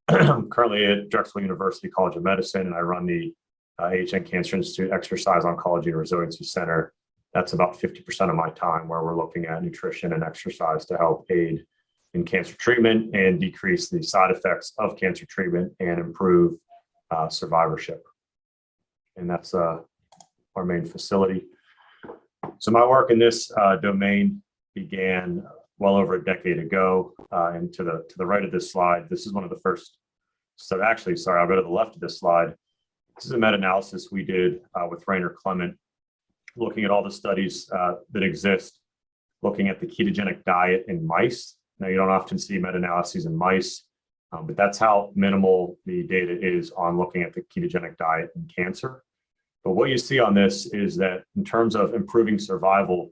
I'm currently at Drexel University College of Medicine, and I run the IHMC Cancer Institute Exercise Oncology and Resiliency Center. That's about 50% of my time, where we're looking at nutrition and exercise to help aid in cancer treatment and decrease the side effects of cancer treatment and improve survivorship. And that's our main facility. So my work in this domain began well over a decade ago. And to the right of this slide, this is one of the first So actually, sorry, I'll go to the left of this slide. This is a meta-analysis we did with Rainer Clement, looking at all the studies that exist, looking at the ketogenic diet in mice. Now, you don't often see meta-analyses in mice, but that's how minimal the data is on looking at the ketogenic diet in cancer. But what you see on this is that in terms of improving survival,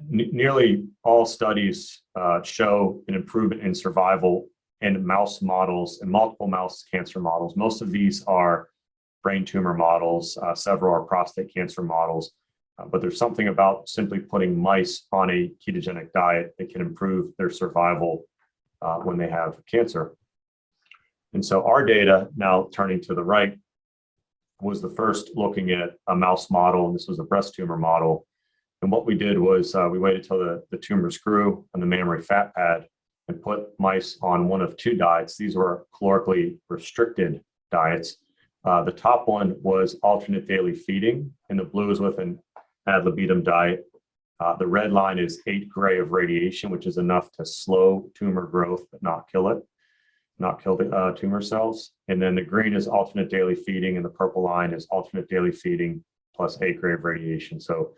nearly all studies show an improvement in survival in mouse models and multiple mouse cancer models. Most of these are brain tumor models, several are prostate cancer models, but there's something about simply putting mice on a ketogenic diet that can improve their survival when they have cancer. And so our data, now turning to the right, was the first looking at a mouse model, and this was a breast tumor model. And what we did was we waited till the tumors grew on the mammary fat pad and put mice on one of two diets. These were calorically restricted diets. The top one was alternate daily feeding, and the blue is with an ad libitum diet. The red line is 8 gray of radiation, which is enough to slow tumor growth, but not kill it, not kill the tumor cells. And then the green is alternate daily feeding, and the purple line is alternate daily feeding plus 8 gray of radiation. So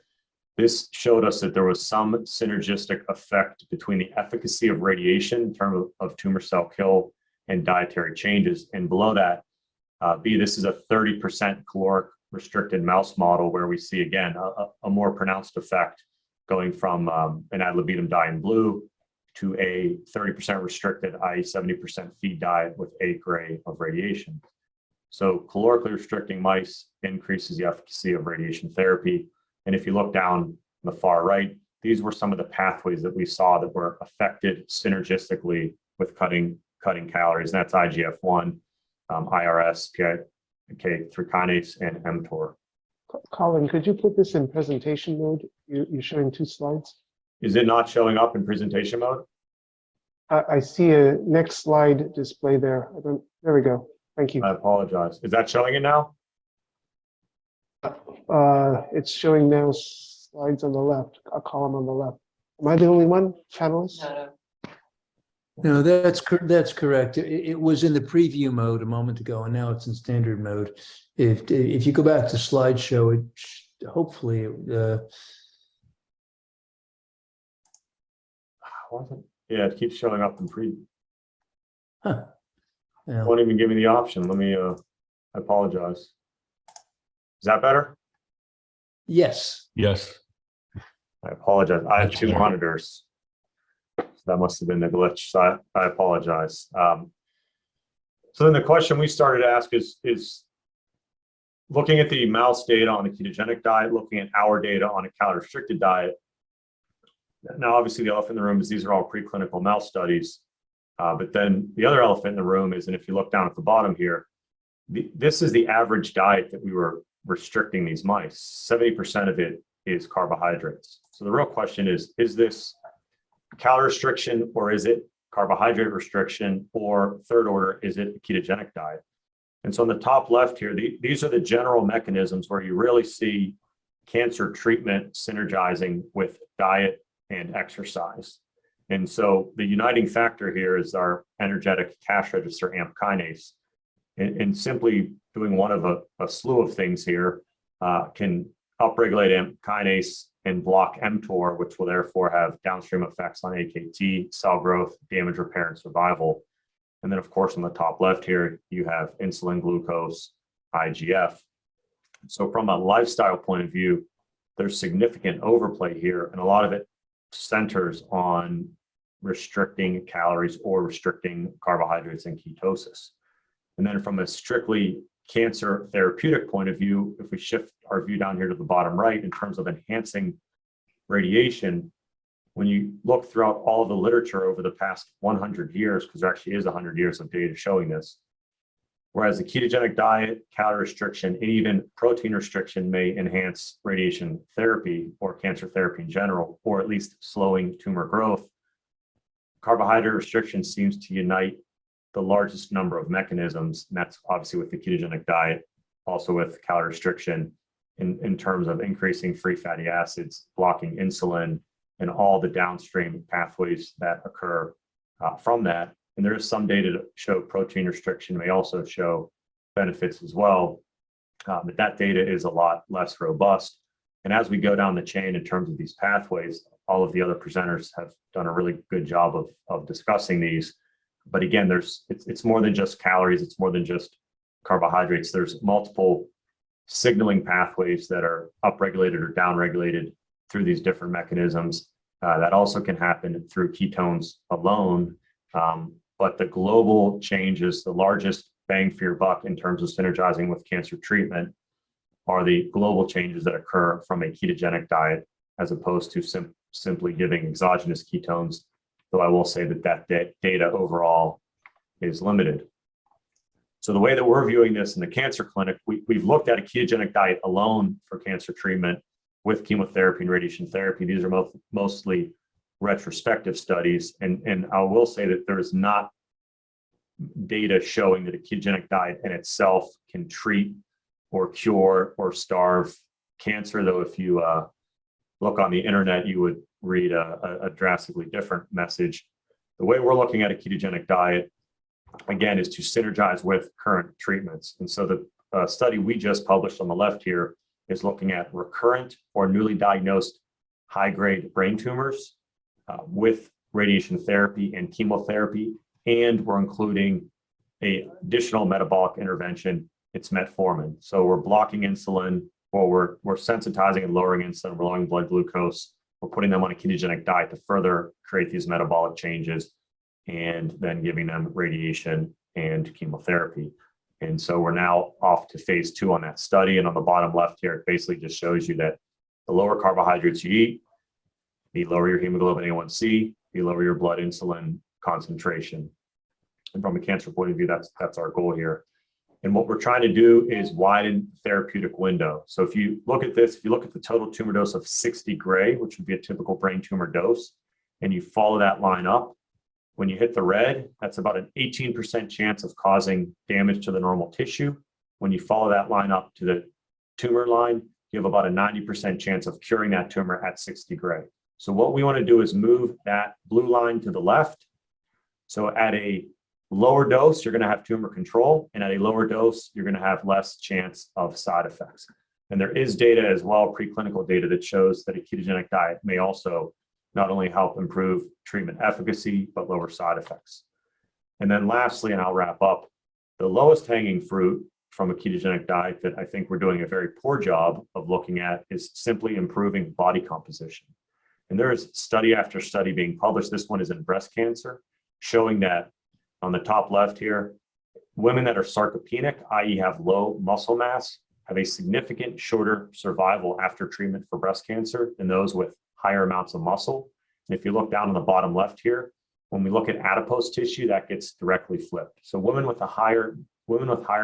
this showed us that there was some synergistic effect between the efficacy of radiation in terms of tumor cell kill and dietary changes. And below that, this is a 30% caloric restricted mouse model where we see, again, a more pronounced effect going from an ad libitum diet in blue to a 30% restricted, i.e. 70% feed diet with 8 gray of radiation. So calorically restricting mice increases the efficacy of radiation therapy. And if you look down on the far right, these were some of the pathways that we saw that were affected synergistically with cutting calories. And that's IGF-1, IRS, PI3 kinase, and mTOR. Colin, could you put this in presentation mode? You're showing 2 slides. Is it not showing up in presentation mode? I see a next slide display there. There we go. Thank you. I apologize. Is that showing it now? It's showing now slides on the left, a column on the left. Am I the only one, panelists? No, that's correct. It was in the preview mode a moment ago, and now it's in standard mode. If you go back to slideshow, it hopefully Yeah, it keeps showing up in preview. huh. Yeah. Won't even give me the option. Let me, I apologize. Is that better? Yes. Yes. I apologize. I have That's 2 better. monitors. So that must have been the glitch. So I apologize. So then the question we started to ask is looking at the mouse data on the ketogenic diet, looking at our data on a calorie restricted diet. Now, obviously, the elephant in the room is these are all preclinical mouse studies. But then the other elephant in the room is, and if you look down at the bottom here, this is the average diet that we were restricting these mice. 70% of it is carbohydrates. So the real question is this calorie restriction, or is it carbohydrate restriction, or third order, is it a ketogenic diet? And so on the top left here, these are the general mechanisms where you really see cancer treatment synergizing with diet and exercise. And so the uniting factor here is our energetic cash register AMP kinase. And simply doing one of a slew of things here can upregulate AMP kinase and block mTOR, which will therefore have downstream effects on AKT, cell growth, damage repair, and survival. And then, of course, on the top left here, you have insulin, glucose, IGF. So from a lifestyle point of view, there's significant overplay here, and a lot of it centers on restricting calories or restricting carbohydrates and ketosis. And then from a strictly cancer therapeutic point of view, if we shift our view down here to the bottom right in terms of enhancing radiation, when you look throughout all of the literature over the past 100 years, because there actually is 100 years of data showing this, whereas the ketogenic diet, calorie restriction, and even protein restriction may enhance radiation therapy or cancer therapy in general, or at least slowing tumor growth, carbohydrate restriction seems to unite the largest number of mechanisms, and that's obviously with the ketogenic diet, also with calorie restriction in terms of increasing free fatty acids, blocking insulin, and all the downstream pathways that occur from that. And there is some data to show protein restriction may also show benefits as well. But that data is a lot less robust. And as we go down the chain in terms of these pathways, all of the other presenters have done a really good job of discussing these. But again, it's more than just calories, it's more than just carbohydrates. There's multiple signaling pathways that are upregulated or downregulated through these different mechanisms. That also can happen through ketones alone. But the global changes, the largest bang for your buck in terms of synergizing with cancer treatment, are the global changes that occur from a ketogenic diet as opposed to simply giving exogenous ketones, though I will say that data overall is limited. So the way that we're viewing this in the cancer clinic, we've looked at a ketogenic diet alone for cancer treatment with chemotherapy and radiation therapy. These are mostly retrospective studies, and I will say that there is not data showing that a ketogenic diet in itself can treat or cure or starve cancer, though if you look on the internet, you would read a drastically different message. The way we're looking at a ketogenic diet, again, is to synergize with current treatments. And so the study we just published on the left here is looking at recurrent or newly diagnosed high-grade brain tumors with radiation therapy and chemotherapy, and we're including an additional metabolic intervention. It's metformin. So we're blocking insulin, or we're sensitizing and lowering insulin, we're lowering blood glucose, we're putting them on a ketogenic diet to further create these metabolic changes, and then giving them radiation and chemotherapy. And so we're now off to phase 2 on that study. And on the bottom left here, it basically just shows you that the lower carbohydrates you eat, the lower your hemoglobin A1C, the lower your blood insulin concentration. And from a cancer point of view, that's our goal here. And what we're trying to do is widen therapeutic window. So if you look at this, if you look at the total tumor dose of 60 gray, which would be a typical brain tumor dose, and you follow that line up, when you hit the red, that's about an 18% chance of causing damage to the normal tissue. When you follow that line up to the tumor line, you have about a 90% chance of curing that tumor at 60 gray. So what we want to do is move that blue line to the left. So at a lower dose, you're going to have tumor control, and at a lower dose, you're going to have less chance of side effects. And there is data as well, preclinical data, that shows that a ketogenic diet may also not only help improve treatment efficacy, but lower side effects. And then lastly, and I'll wrap up, the lowest hanging fruit from a ketogenic diet that I think we're doing a very poor job of looking at is simply improving body composition. And there is study after study being published. This one is in breast cancer, showing that on the top left here, women that are sarcopenic, i.e. have low muscle mass, have a significant shorter survival after treatment for breast cancer than those with higher amounts of muscle. And if you look down on the bottom left here, when we look at adipose tissue, that gets directly flipped. So women with higher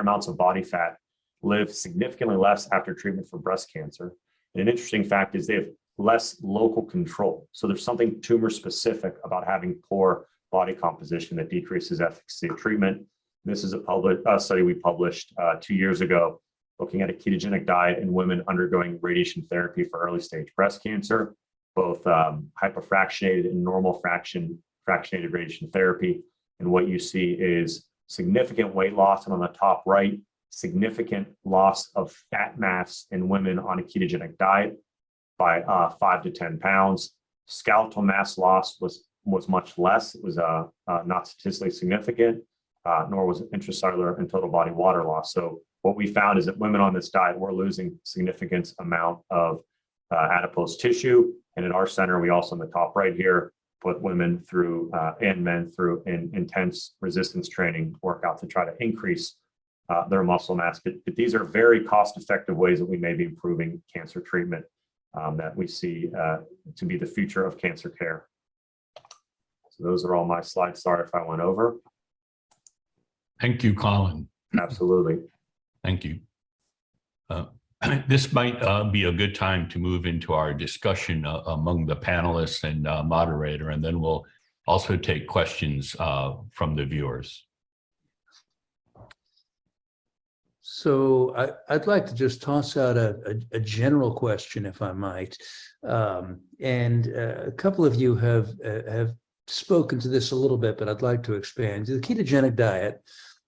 amounts of body fat live significantly less after treatment for breast cancer. And an interesting fact is they have less local control. So there's something tumor specific about having poor body composition that decreases efficacy of treatment. This is a study we published 2 years ago, looking at a ketogenic diet in women undergoing radiation therapy for early stage breast cancer, both hyperfractionated and normal fractionated radiation therapy. And what you see is significant weight loss, and on the top right, significant loss of fat mass in women on a ketogenic diet by 5 to 10 pounds. Skeletal mass loss was much less. It was not statistically significant, nor was it intracellular and total body water loss. So what we found is that women on this diet were losing significant amount of adipose tissue. And at our center, we also, in the top right here, put women through and men through an intense resistance training workout to try to increase their muscle mass. But these are very cost-effective ways that we may be improving cancer treatment that we see to be the future of cancer care. So those are all my slides. Sorry if I went over. Thank you, Colin. Absolutely. Thank you. This might be a good time to move into our discussion among the panelists and moderator, and then we'll also take questions from the viewers. So I'd like to just toss out a general question, if I might. And a couple of you have spoken to this a little bit, but I'd like to expand. The ketogenic diet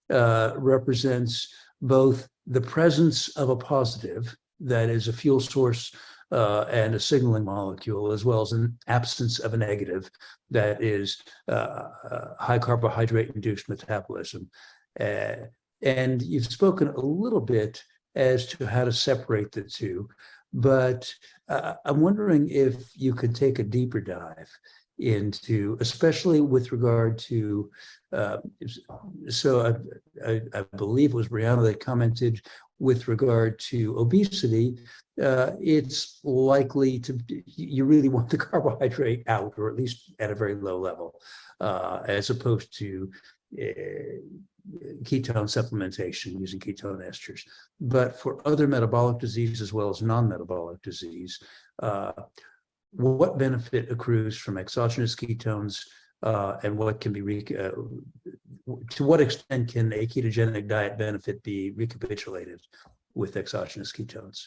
represents both the presence of a positive, that is a fuel source and a signaling molecule, as well as an absence of a negative, that is high carbohydrate induced metabolism. And you've spoken a little bit as to how to separate the two, but I'm wondering if you could take a deeper dive into, especially with regard to, so I believe it was Brianna that commented with regard to obesity, it's likely to, you really want the carbohydrate out, or at least at a very low level, as opposed to ketone supplementation using ketone esters. But for other metabolic disease as well as non-metabolic disease, what benefit accrues from exogenous ketones, and what can be, to what extent can a ketogenic diet benefit be recapitulated with exogenous ketones?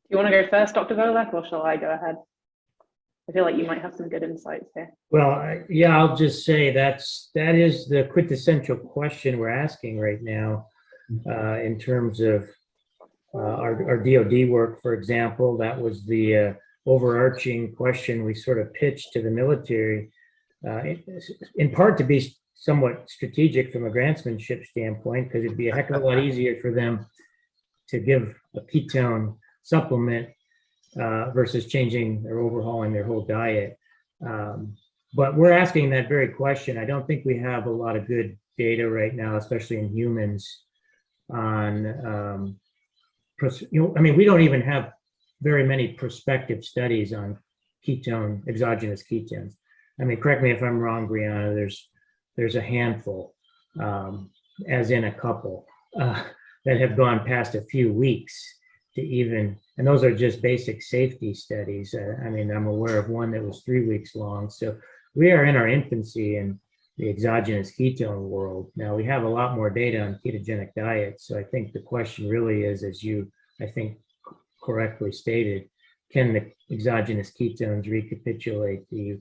Do you want to go first, Dr. Volek, or shall I go ahead? I feel like you might have some good insights here. Well, yeah, I'll just say that is the quintessential question we're asking right now, in terms of our DoD work, for example. That was the overarching question we sort of pitched to the military, in part to be somewhat strategic from a grantsmanship standpoint, because it'd be a heck of a lot easier for them to give a ketone supplement versus changing or overhauling their whole diet. But we're asking that very question. I don't think we have a lot of good data right now, especially in humans, on, I mean, we don't even have very many prospective studies on exogenous ketones. I mean, correct me if I'm wrong, Brianna, there's a handful, as in a couple, that have gone past a few weeks to even, and those are just basic safety studies. I mean, I'm aware of one that was 3 weeks long. So we are in our infancy in the exogenous ketone world. Now we have a lot more data on ketogenic diets. So I think the question really is, as you, I think, correctly stated, can the exogenous ketones recapitulate the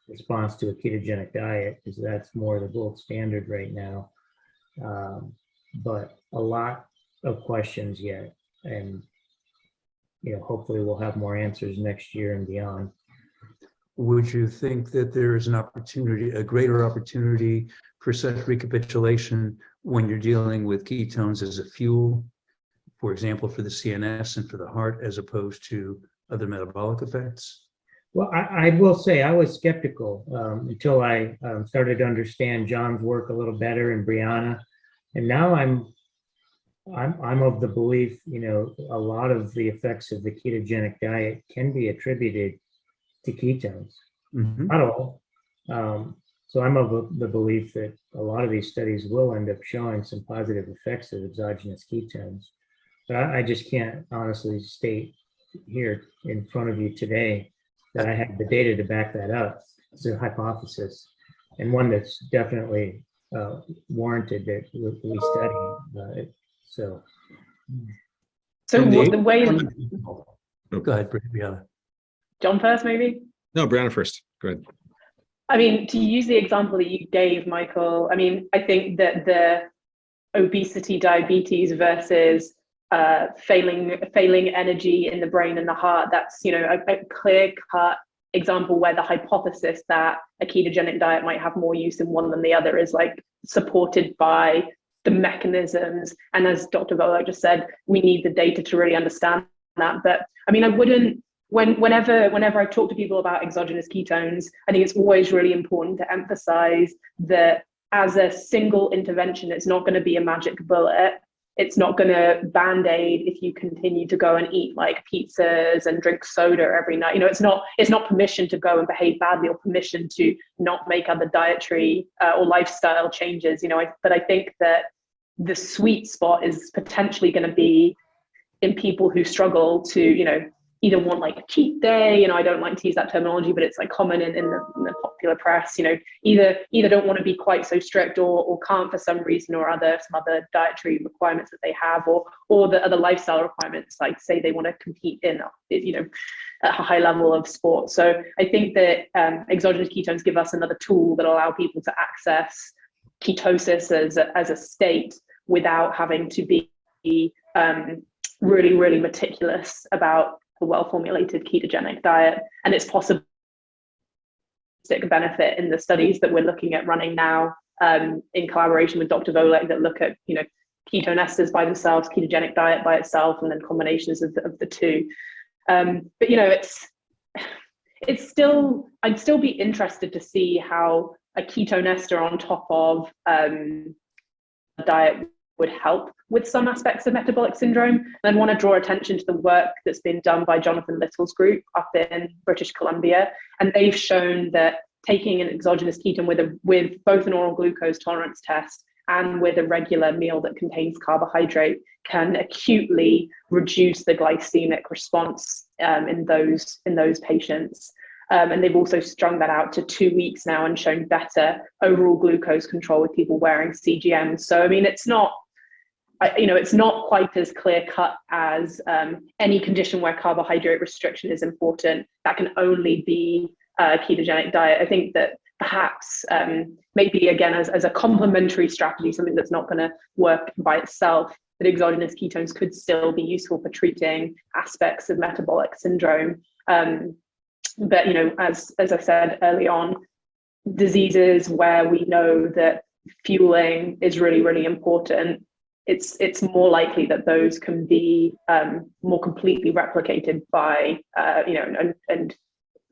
response to a ketogenic diet? Because that's more the gold standard right now. But a lot of questions yet. And, you know, hopefully we'll have more answers next year and beyond. Would you think that there is an opportunity, a greater opportunity for such recapitulation when you're dealing with ketones as a fuel, for example, for the CNS and for the heart, as opposed to other metabolic effects? Well, I will say I was skeptical until I started to understand John's work a little better, and Brianna, and now I'm of the belief, you know, a lot of the effects of the ketogenic diet can be attributed to ketones. Mm-hmm. Not all. So I'm of the belief that a lot of these studies will end up showing some positive effects of exogenous ketones. But I just can't honestly state here in front of you today that I have the data to back that up. It's a hypothesis, and one that's definitely warranted that we study. So the way, Go ahead, Brianna. John first, maybe? No, Brianna first. Go ahead. I mean, to use the example that you gave, Michael, I mean, I think that the obesity, diabetes versus failing energy in the brain and the heart, that's, you know, a clear-cut example where the hypothesis that a ketogenic diet might have more use in one than the other is like supported by the mechanisms. And as Dr. Volek just said, we need the data to really understand that. But I mean, I wouldn't, whenever I talk to people about exogenous ketones, I think it's always really important to emphasize that as a single intervention, it's not going to be a magic bullet. It's not going to band-aid if you continue to go and eat like pizzas and drink soda every night. You know, it's not permission to go and behave badly or permission to not make other dietary or lifestyle changes. You know, but I think that the sweet spot is potentially going to be in people who struggle to, you know, either want like a cheat day, I don't like to use that terminology, but it's like common in the popular press, either don't want to be quite so strict or can't for some reason or other, some other dietary requirements that they have, or the other lifestyle requirements, like say they want to compete in, at a high level of sport. So I think that exogenous ketones give us another tool that allow people to access ketosis as a state without having to be really, really meticulous about a well-formulated ketogenic diet. And it's possible to benefit in the studies that we're looking at running now in collaboration with Dr. Volek that look at, ketone esters by themselves, ketogenic diet by itself, and then combinations of the two. But it's still, I'd still be interested to see how a ketone ester on top of a diet would help with some aspects of metabolic syndrome. And I want to draw attention to the work that's been done by Jonathan Little's group up in British Columbia. And they've shown that taking an exogenous ketone with both an oral glucose tolerance test and with a regular meal that contains carbohydrate can acutely reduce the glycemic response in those patients. And they've also strung that out to 2 weeks now and shown better overall glucose control with people wearing CGM. So, I mean, it's not quite as clear cut as any condition where carbohydrate restriction is important. That can only be a ketogenic diet. I think that perhaps maybe again as a complementary strategy, something that's not going to work by itself, that exogenous ketones could still be useful for treating aspects of metabolic syndrome. But as I said early on, diseases where we know that fueling is really, really important, it's more likely that those can be more completely replicated by and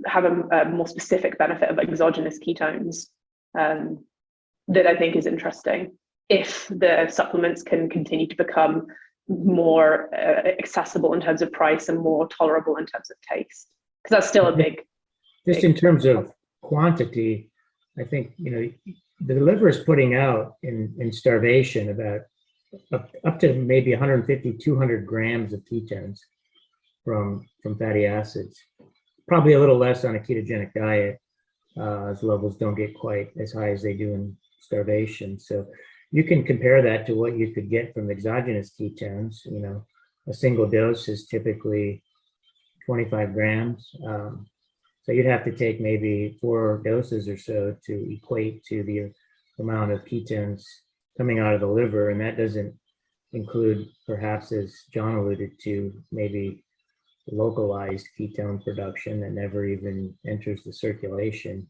have a more specific benefit of exogenous ketones that I think is interesting if the supplements can continue to become more accessible in terms of price and more tolerable in terms of taste, because that's still a big. Just in terms of quantity, I think the liver is putting out in starvation about up to maybe 150, 200 grams of ketones from fatty acids. Probably a little less on a ketogenic diet, as levels don't get quite as high as they do in starvation. So you can compare that to what you could get from exogenous ketones. A single dose is typically 25 grams. So you'd have to take maybe 4 doses or so to equate to the amount of ketones coming out of the liver. And that doesn't include, perhaps, as John alluded to, maybe localized ketone production that never even enters the circulation.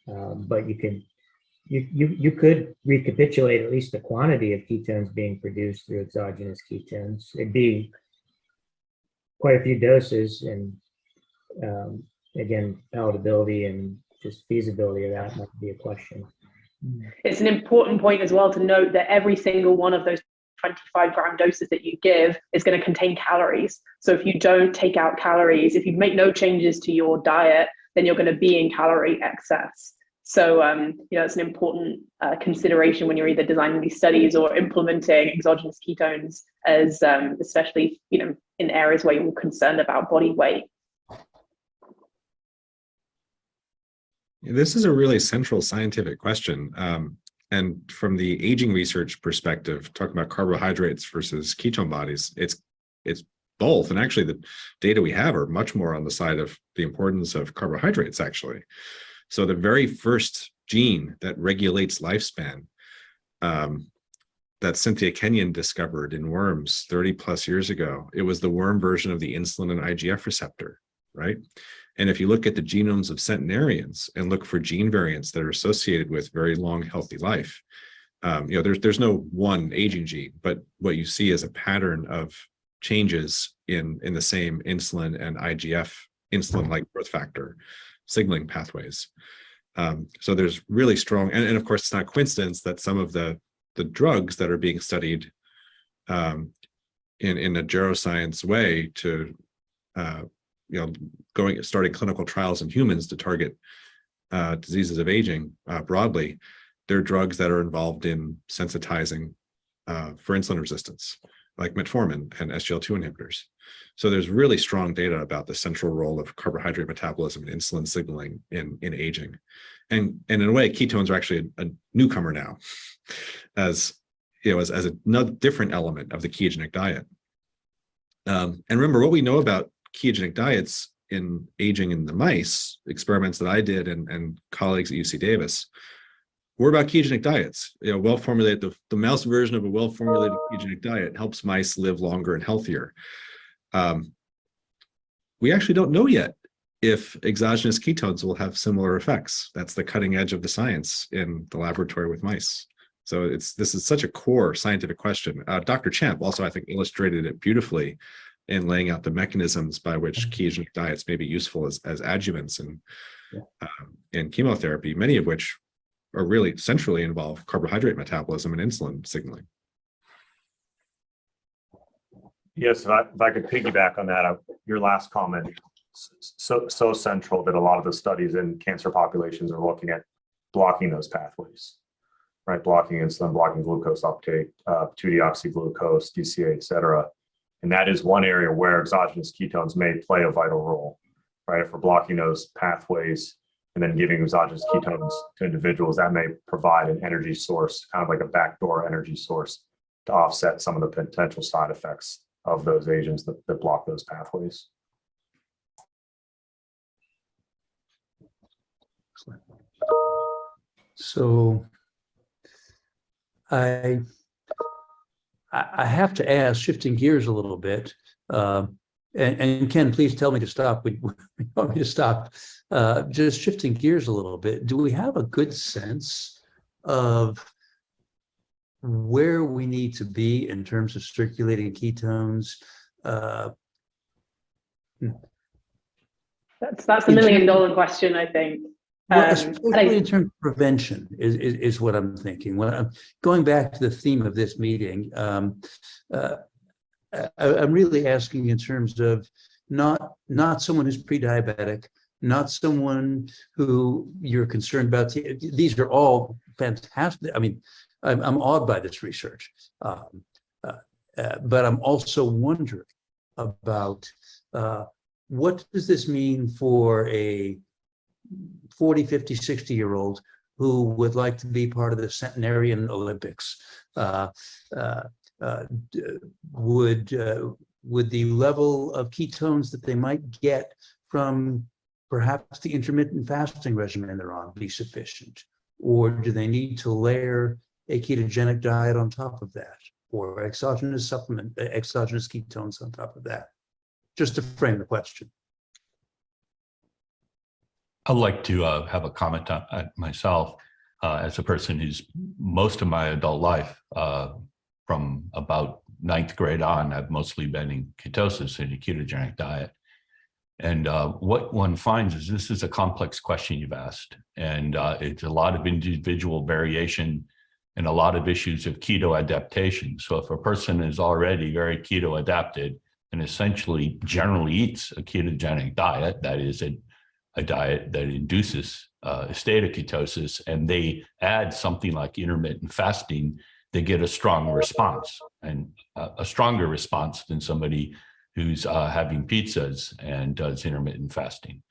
But you could recapitulate at least the quantity of ketones being produced through exogenous ketones. It'd be quite a few doses, and again, palatability and just feasibility of that might be a question. It's an important point as well to note that every single one of those 25-gram doses that you give is going to contain calories. So if you don't take out calories, if you make no changes to your diet, then you're going to be in calorie excess. So, it's an important consideration when you're either designing these studies or implementing exogenous ketones, as especially, in areas where you're concerned about body weight. This is a really central scientific question. And from the aging research perspective, talking about carbohydrates versus ketone bodies, it's both. And actually, the data we have are much more on the side of the importance of carbohydrates, actually. So the very first gene that regulates lifespan that Cynthia Kenyon discovered in worms 30 plus years ago, it was the worm version of the insulin and IGF receptor, right? And if you look at the genomes of centenarians and look for gene variants that are associated with very long, healthy life, there's no one aging gene, but what you see is a pattern of changes in the same insulin and IGF, insulin-like growth factor signaling pathways. So there's really strong, and of course, it's not coincidence that some of the drugs that are being studied in a geroscience way to starting clinical trials in humans to target diseases of aging broadly, they're drugs that are involved in sensitizing for insulin resistance. like metformin and SGLT2 inhibitors. So there's really strong data about the central role of carbohydrate metabolism and insulin signaling in aging. And in a way, ketones are actually a newcomer now, as another different element of the ketogenic diet. And remember, what we know about ketogenic diets in aging in the mice experiments that I did and colleagues at UC Davis were about ketogenic diets. Well-formulated, the mouse version of a well-formulated ketogenic diet helps mice live longer and healthier. We actually don't know yet if exogenous ketones will have similar effects. That's the cutting edge of the science in the laboratory with mice. So this is such a core scientific question. Dr. Champ also, I think, illustrated it beautifully in laying out the mechanisms by which ketogenic diets may be useful as adjuvants in chemotherapy, many of which are really centrally involve carbohydrate metabolism and insulin signaling. Yes, if I could piggyback on that, your last comment, so central that a lot of the studies in cancer populations are looking at blocking those pathways, right? Blocking insulin, blocking glucose uptake, 2-deoxyglucose, DCA, et cetera. And that is one area where exogenous ketones may play a vital role, right? If we're blocking those pathways and then giving exogenous ketones to individuals, that may provide an energy source, kind of like a backdoor energy source to offset some of the potential side effects of those agents that block those pathways. So I have to ask, shifting gears a little bit, and Ken, please tell me to stop. We want me to stop. Just shifting gears a little bit. Do we have a good sense of where we need to be in terms of circulating ketones? That's a $1 million question, I think. Well, especially in terms of prevention is what I'm thinking. When I'm going back to the theme of this meeting, I'm really asking in terms of not someone who's pre-diabetic, not someone who you're concerned about. These are all fantastic. I mean, I'm awed by this research, but I'm also wondering about what does this mean for a 40, 50, 60-year-old who would like to be part of the centenarian Olympics? Would the level of ketones that they might get from perhaps the intermittent fasting regimen they're on be sufficient? Or do they need to layer a ketogenic diet on top of that, or exogenous ketones on top of that? Just to frame the question. I'd like to have a comment on myself as a person who's most of my adult life, from about 9th grade on, I've mostly been in ketosis in a ketogenic diet. And what one finds is this is a complex question you've asked, and it's a lot of individual variation and a lot of issues of keto adaptation. So if a person is already very keto adapted and essentially generally eats a ketogenic diet, that is a diet that induces a state of ketosis, and they add something like intermittent fasting, they get a strong response, and a stronger response than somebody who's having pizzas and does intermittent fasting.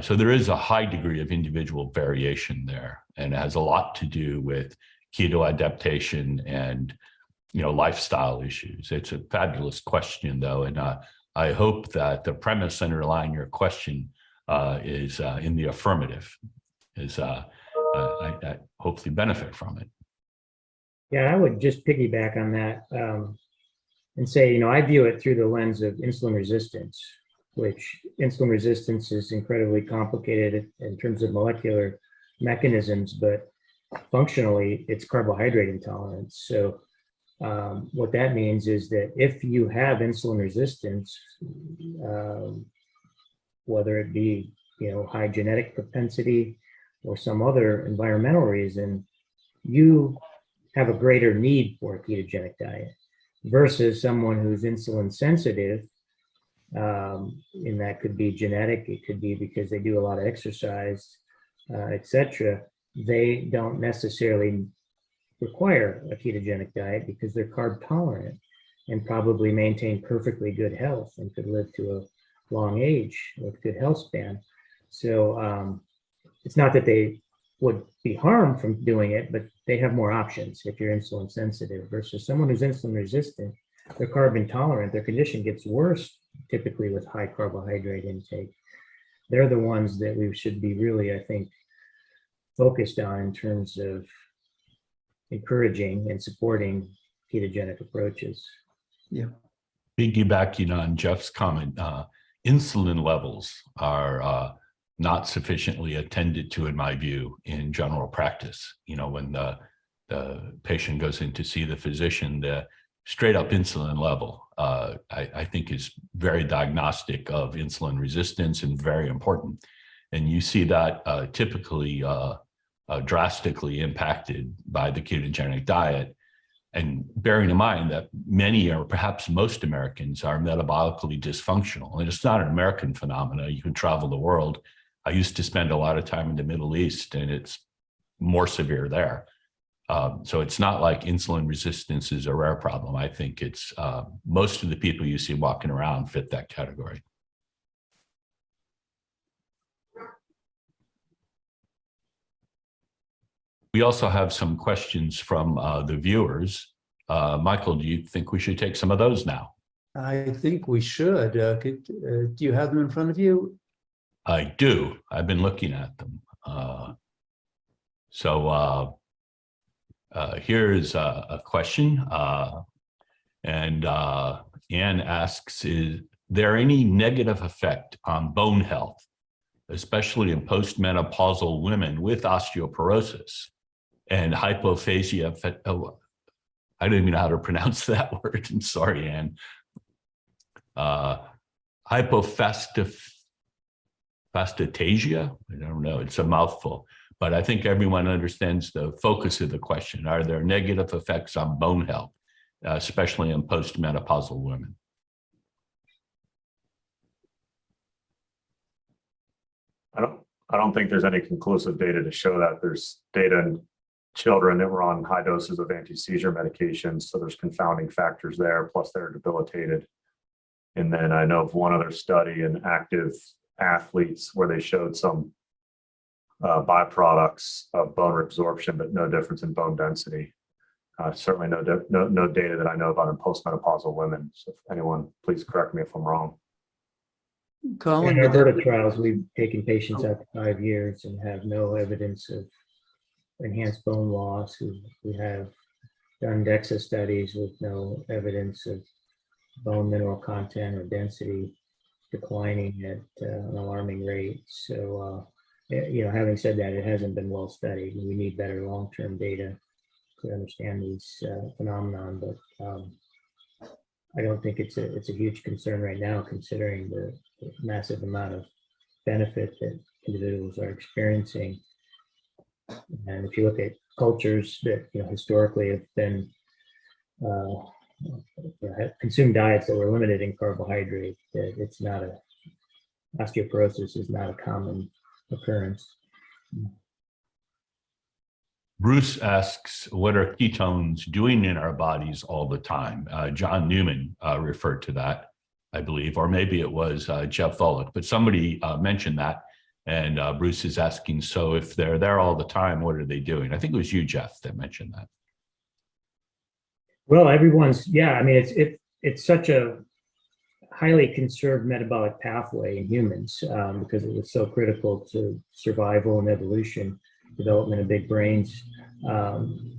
So there is a high degree of individual variation there, and it has a lot to do with keto adaptation and lifestyle issues. It's a fabulous question, though, and I hope that the premise underlying your question is in the affirmative, I hopefully benefit from it. Yeah, I would just piggyback on that and say, I view it through the lens of insulin resistance, which insulin resistance is incredibly complicated in terms of molecular mechanisms, but functionally it's carbohydrate intolerance. So what that means is that if you have insulin resistance, whether it be high genetic propensity or some other environmental reason, you have a greater need for a ketogenic diet versus someone who's insulin sensitive. And that could be genetic, it could be because they do a lot of exercise, etc. They don't necessarily require a ketogenic diet because they're carb tolerant. and probably maintain perfectly good health and could live to a long age with good health span. So it's not that they would be harmed from doing it, but they have more options if you're insulin sensitive versus someone who's insulin resistant. They're carb intolerant. Their condition gets worse typically with high carbohydrate intake. They're the ones that we should be really, I think, focused on in terms of encouraging and supporting ketogenic approaches. Yeah. Piggybacking on Jeff's comment, insulin levels are not sufficiently attended to, in my view, in general practice. You know, when the patient goes in to see the physician, the straight up insulin level, I think is very diagnostic of insulin resistance and very important. And you see that typically drastically impacted by the ketogenic diet. And bearing in mind that many or perhaps most Americans are metabolically dysfunctional. And it's not an American phenomenon. You can travel the world. I used to spend a lot of time in the Middle East, and it's more severe there. So it's not like insulin resistance is a rare problem. I think it's most of the people you see walking around fit that category. We also have some questions from the viewers. Michael, do you think we should take some of those now? I think we should. Do you have them in front of you? I do. I've been looking at them. Here's a question. And Anne asks, is there any negative effect on bone health, especially in postmenopausal women with osteoporosis and hypophagia? I don't even know how to pronounce that word. I'm sorry, Anne. Hypophosphatasia? I don't know. It's a mouthful. But I think everyone understands the focus of the question. Are there negative effects on bone health, especially in postmenopausal women? I don't think there's any conclusive data to show that. There's data in children that were on high doses of anti-seizure medications, so there's confounding factors there, plus they're debilitated. And then I know of one other study in active athletes where they showed some byproducts of bone reabsorption, but no difference in bone density. Certainly no data that I know about in postmenopausal women. So if anyone, please correct me if I'm wrong. Colin, In our Alberta trials, we've taken patients out to 5 years and have no evidence of enhanced bone loss. We have done DEXA studies with no evidence of bone mineral content or density declining at an alarming rate. So, having said that, it hasn't been well studied, and we need better long-term data to understand these phenomenon. But I don't think it's a huge concern right now, considering the massive amount of benefit that individuals are experiencing. And if you look at cultures that historically have been have consumed diets that were limited in carbohydrate, that it's not osteoporosis is not a common occurrence. Bruce asks, what are ketones doing in our bodies all the time? John Newman referred to that, I believe, or maybe it was Jeff Volek, but somebody mentioned that. And Bruce is asking, so if they're there all the time, what are they doing? I think it was you, Jeff, that mentioned that. Well, I mean, it's such a highly conserved metabolic pathway in humans because it was so critical to survival and evolution, development of big brains.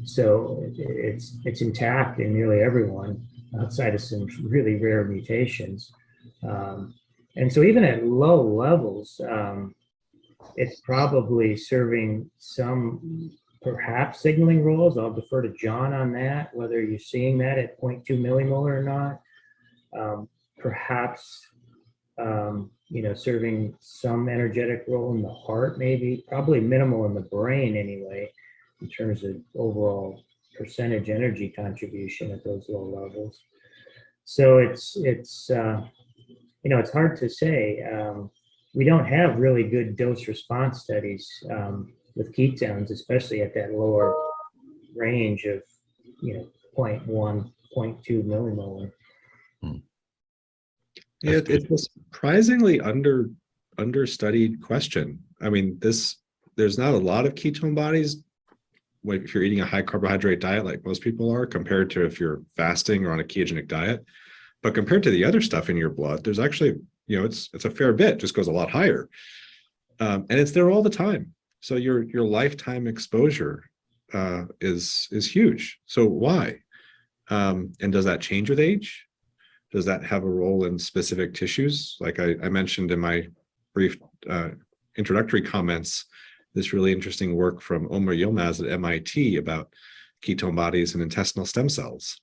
So it's intact in nearly everyone outside of some really rare mutations. And so even at low levels, it's probably serving some perhaps signaling roles. I'll defer to John on that, whether you're seeing that at 0.2 millimolar or not. Perhaps, serving some energetic role in the heart, maybe, probably minimal in the brain anyway, in terms of overall percentage energy contribution at those low levels. So it's hard to say. We don't have really good dose response studies with ketones, especially at that lower range of 0.1, 0.2 millimolar. Yeah, That's it's a surprisingly understudied question. I mean, there's not a lot of ketone bodies if you're eating a high carbohydrate diet like most people are, compared to if you're fasting or on a ketogenic diet. But compared to the other stuff in your blood, there's actually, it's a fair bit, just goes a lot higher. And it's there all the time. So your lifetime exposure is huge. So why? And does that change with age? Does that have a role in specific tissues? Like I mentioned in my brief introductory comments, this really interesting work from Omer Yilmaz at MIT about ketone bodies and intestinal stem cells,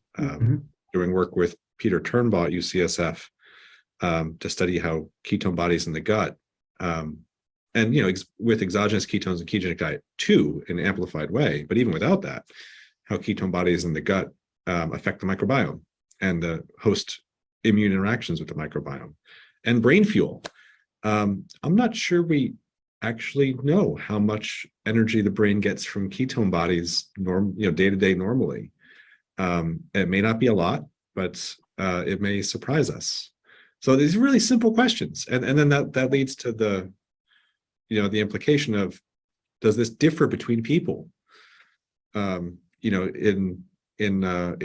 doing work with Peter Turnbaugh at UCSF to study how ketone bodies in the gut, and with exogenous ketones and ketogenic diet too, in an amplified way, but even without that, how ketone bodies in the gut affect the microbiome and the host immune interactions with the microbiome and brain fuel. I'm not sure we actually know how much energy the brain gets from ketone bodies day to day normally. It may not be a lot, but it may surprise us. So these are really simple questions, and then that leads to the implication of, does this differ between people? In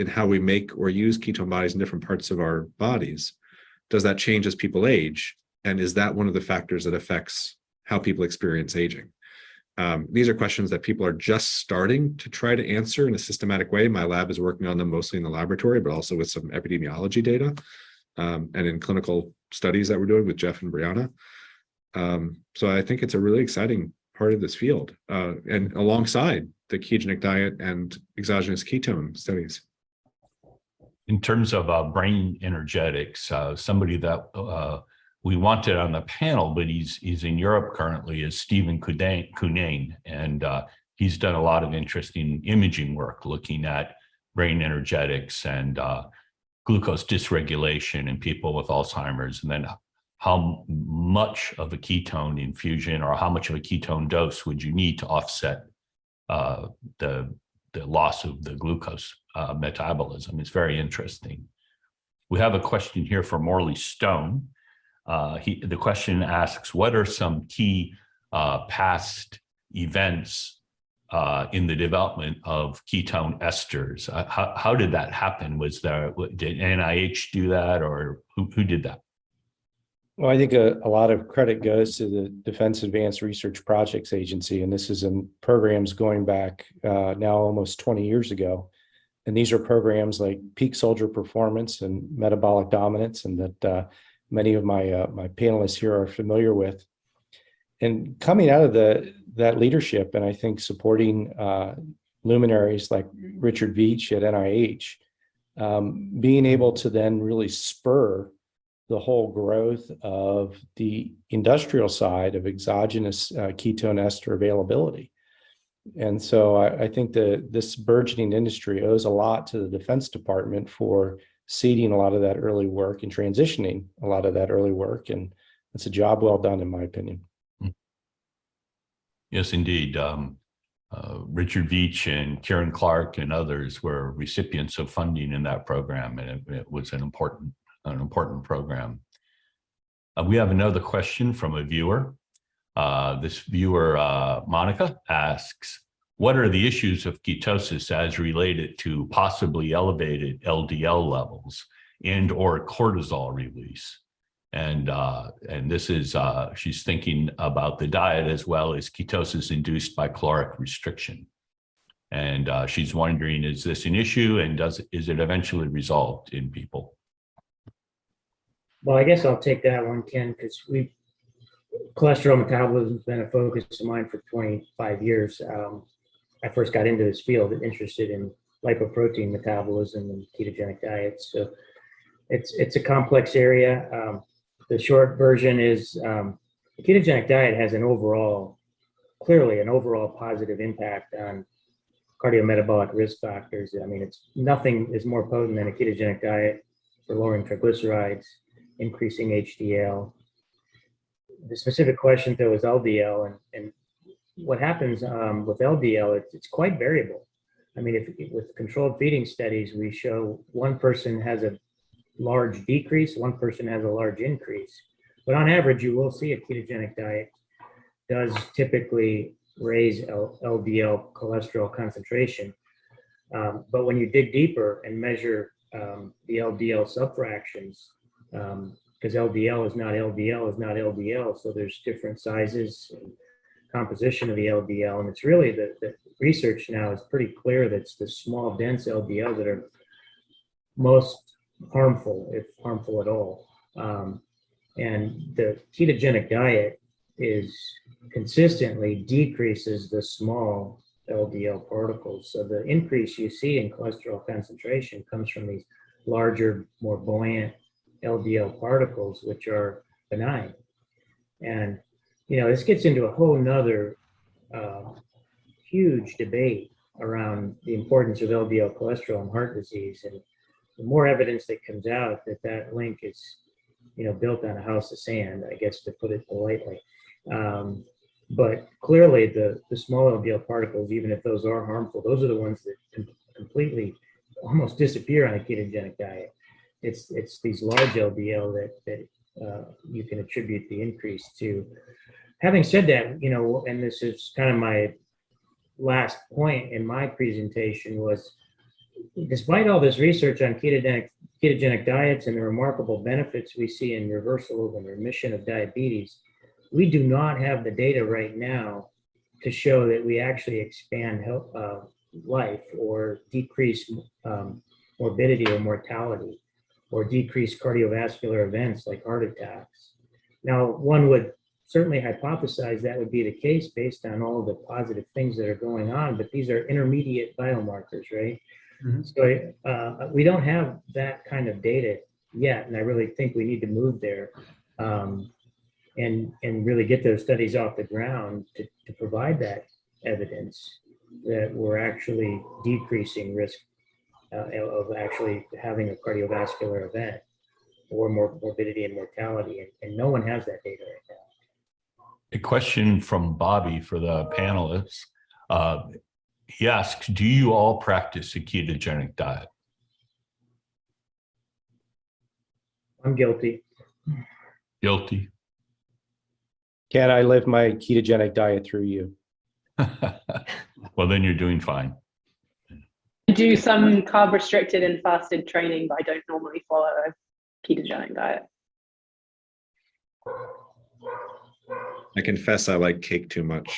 how we make or use ketone bodies in different parts of our bodies. Does that change as people age? And is that one of the factors that affects how people experience aging? These are questions that people are just starting to try to answer in a systematic way. My lab is working on them mostly in the laboratory, but also with some epidemiology data and in clinical studies that we're doing with Jeff and Brianna. So I think it's a really exciting part of this field, and alongside the ketogenic diet and exogenous ketone studies. In terms of brain energetics, somebody that we wanted on the panel, but he's in Europe currently, is Stephen Cunnane, and he's done a lot of interesting imaging work looking at brain energetics and glucose dysregulation in people with Alzheimer's, and then how much of a ketone infusion or how much of a ketone dose would you need to offset the loss of the glucose metabolism. It's very interesting. We have a question here from Morley Stone. The question asks, what are some key past events in the development of ketone esters? How did that happen? Did NIH do that, or who did that? Well, I think a lot of credit goes to the Defense Advanced Research Projects Agency, and this is in programs going back now almost 20 years ago. And these are programs like peak soldier performance and metabolic dominance, and that many of my panelists here are familiar with. And coming out of that leadership, and I think supporting luminaries like Richard Veach at NIH, being able to then really spur the whole growth of the industrial side of exogenous ketone ester availability. And so I think that this burgeoning industry owes a lot to the Defense Department for seeding a lot of that early work and transitioning a lot of that early work. And it's a job well done, in my opinion. Yes, indeed. Richard Veach and Karen Clark and others were recipients of funding in that program, and it was an important program. We have another question from a viewer. This viewer, Monica, asks, what are the issues of ketosis as related to possibly elevated LDL levels and or cortisol release? And this is, she's thinking about the diet as well as ketosis induced by caloric restriction. And she's wondering, is this an issue, and is it eventually resolved in people? Well, I guess I'll take that one, Ken, because cholesterol metabolism has been a focus of mine for 25 years. I first got into this field interested in lipoprotein metabolism and ketogenic diets. So it's a complex area. The short version is the ketogenic diet has clearly an overall positive impact on cardiometabolic risk factors. I mean, nothing is more potent than a ketogenic diet for lowering triglycerides, increasing HDL. The specific question, though, is LDL, and what happens with LDL, it's quite variable. I mean, with controlled feeding studies, we show one person has a large decrease, one person has a large increase. But on average, you will see a ketogenic diet does typically raise LDL cholesterol concentration. But when you dig deeper and measure the LDL subfractions, because LDL is not LDL, so there's different sizes and composition of the LDL, and it's really the research now is pretty clear that it's the small, dense LDL that are most harmful, if harmful at all. And the ketogenic diet consistently decreases the small LDL particles. So the increase you see in cholesterol concentration comes from these larger, more buoyant LDL particles, which are benign. And, this gets into a whole nother huge debate around the importance of LDL cholesterol and heart disease. And the more evidence that comes out that link is, built on a house of sand, I guess, to put it politely. But clearly the small LDL particles, even if those are harmful, those are the ones that completely almost disappear on a ketogenic diet. It's these large LDL that you can attribute the increase to. Having said that, and this is kind of my last point in my presentation, was despite all this research on ketogenic diets and the remarkable benefits we see in reversal and remission of diabetes, we do not have the data right now to show that we actually expand life or decrease morbidity or mortality or decrease cardiovascular events like heart attacks. Now, one would certainly hypothesize that would be the case based on all the positive things that are going on, but these are intermediate biomarkers, right? Mm-hmm. So we don't have that kind of data yet, and I really think we need to move there and really get those studies off the ground to provide that evidence that we're actually decreasing risk of actually having a cardiovascular event or morbidity and mortality, and no one has that data right now. A question from Bobby for the panelists. He asks, do you all practice a ketogenic diet? I'm guilty. Guilty. Can I live my ketogenic diet through you? Well, then you're doing fine. I do some carb restricted and fasted training, but I don't normally follow a ketogenic diet. I confess I like cake too much.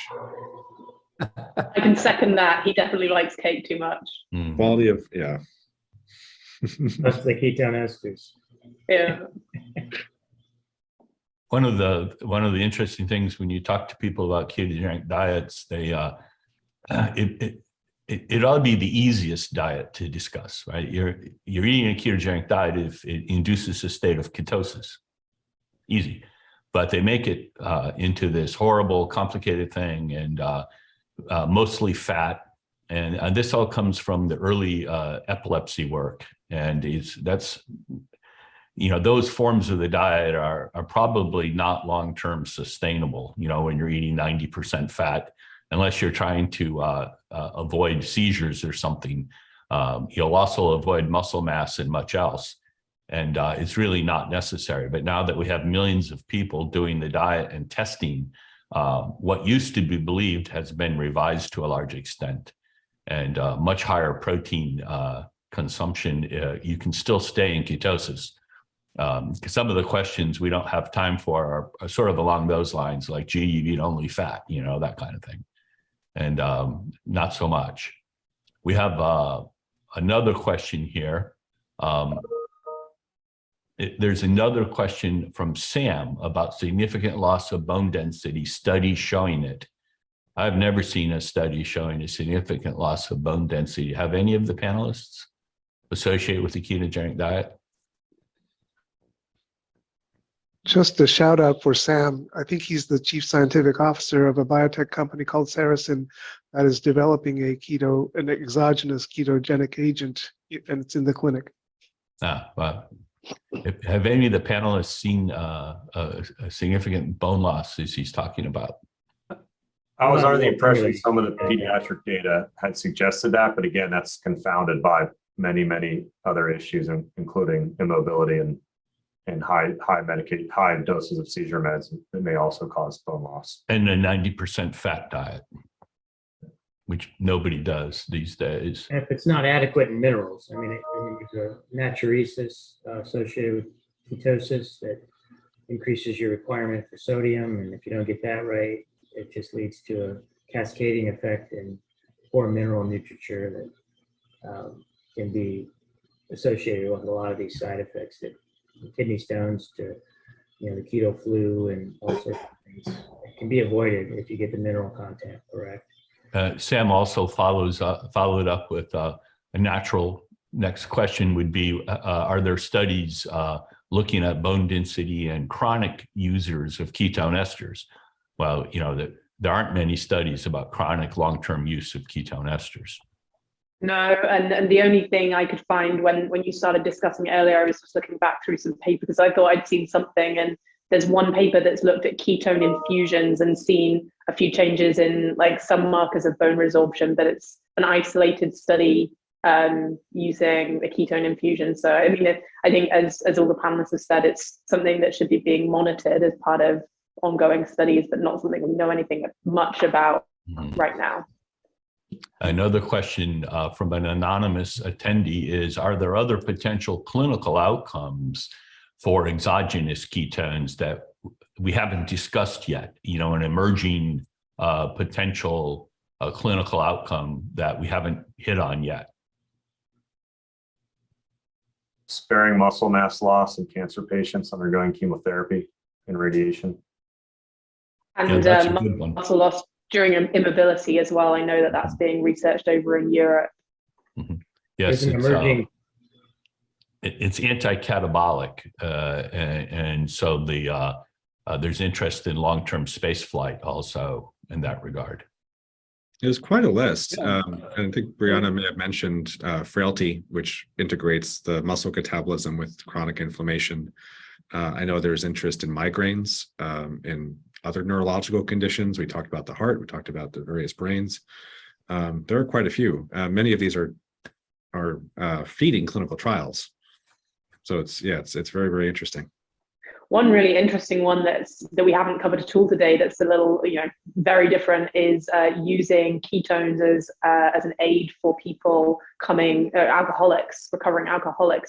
I can second that. He definitely likes cake too much. Mm. Quality of, yeah. That's the ketone esters. Yeah. One of the interesting things when you talk to people about ketogenic diets, they it ought to be the easiest diet to discuss, right? You're eating a ketogenic diet if it induces a state of ketosis. Easy. But they make it into this horrible, complicated thing, and mostly fat. And this all comes from the early epilepsy work. And those forms of the diet are probably not long-term sustainable, when you're eating 90% fat, unless you're trying to avoid seizures or something. You'll also avoid muscle mass and much else. And it's really not necessary. But now that we have millions of people doing the diet and testing, what used to be believed has been revised to a large extent. And much higher protein consumption, you can still stay in ketosis. Some of the questions we don't have time for are sort of along those lines, like, gee, you eat only fat, that kind of thing. And not so much. We have another question here. There's another question from Sam about significant loss of bone density, studies showing it. I've never seen a study showing a significant loss of bone density. Have any of the panelists associated with the ketogenic diet? Just a shout out for Sam. I think he's the chief scientific officer of a biotech company called Saracen that is developing an exogenous ketogenic agent, and it's in the clinic. Well, have any of the panelists seen a significant bone loss as he's talking about? I was under the impression some of the pediatric data had suggested that, but again, that's confounded by many other issues, including immobility and high doses of seizure meds that may also cause bone loss. And a 90% fat diet, which nobody does these days. And if it's not adequate in minerals, I mean, there's a natriuresis associated with ketosis that increases your requirement for sodium. And if you don't get that right, it just leads to a cascading effect in poor mineral nutriture that can be associated with a lot of these side effects, that kidney stones to, the keto flu and all sorts of things. It can be avoided if you get the mineral content correct. Sam also followed up with a natural next question would be, are there studies looking at bone density and chronic users of ketone esters? Well, there aren't many studies about chronic long-term use of ketone esters. No, and the only thing I could find when you started discussing it earlier, I was just looking back through some papers because I thought I'd seen something, and there's one paper that's looked at ketone infusions and seen a few changes in like some markers of bone resorption, but it's an isolated study using a ketone infusion. So I mean, I think as all the panelists have said, it's something that should be being monitored as part of ongoing studies, but not something we know anything much about right now. Another question from an anonymous attendee is, are there other potential clinical outcomes for exogenous ketones that we haven't discussed yet? An emerging potential clinical outcome that we haven't hit on yet. Sparing muscle mass loss in cancer patients undergoing chemotherapy and radiation. And that's a good one. muscle loss during immobility as well. I know that that's being researched over in Europe. Mm-hmm. Yes, it's anti-catabolic, and so there's interest in long-term space flight also in that regard. There's quite a list. And I think Brianna may have mentioned frailty, which integrates the muscle catabolism with chronic inflammation. I know there's interest in migraines, in other neurological conditions. We talked about the heart, we talked about the various brains. There are quite a few. Many of these are feeding clinical trials. So it's very, very interesting. One really interesting one that we haven't covered at all today that's a little, very different is using ketones as an aid for people recovering alcoholics,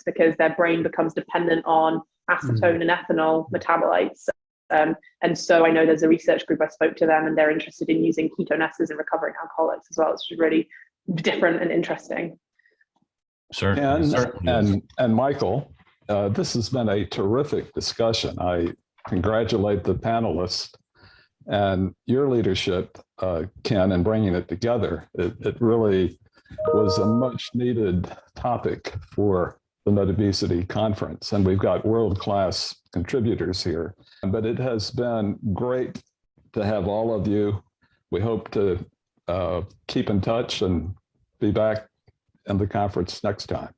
because their brain becomes dependent on acetone and ethanol metabolites. And so I know there's a research group, I spoke to them, and they're interested in using ketone esters in recovering alcoholics as well. It's really different and interesting. Certainly. And Michael, this has been a terrific discussion. I congratulate the panelists and your leadership, Ken, in bringing it together. It really was a much needed topic for the Metabesity conference, and we've got world-class contributors here. But it has been great to have all of you. We hope to keep in touch and be back in the conference next time.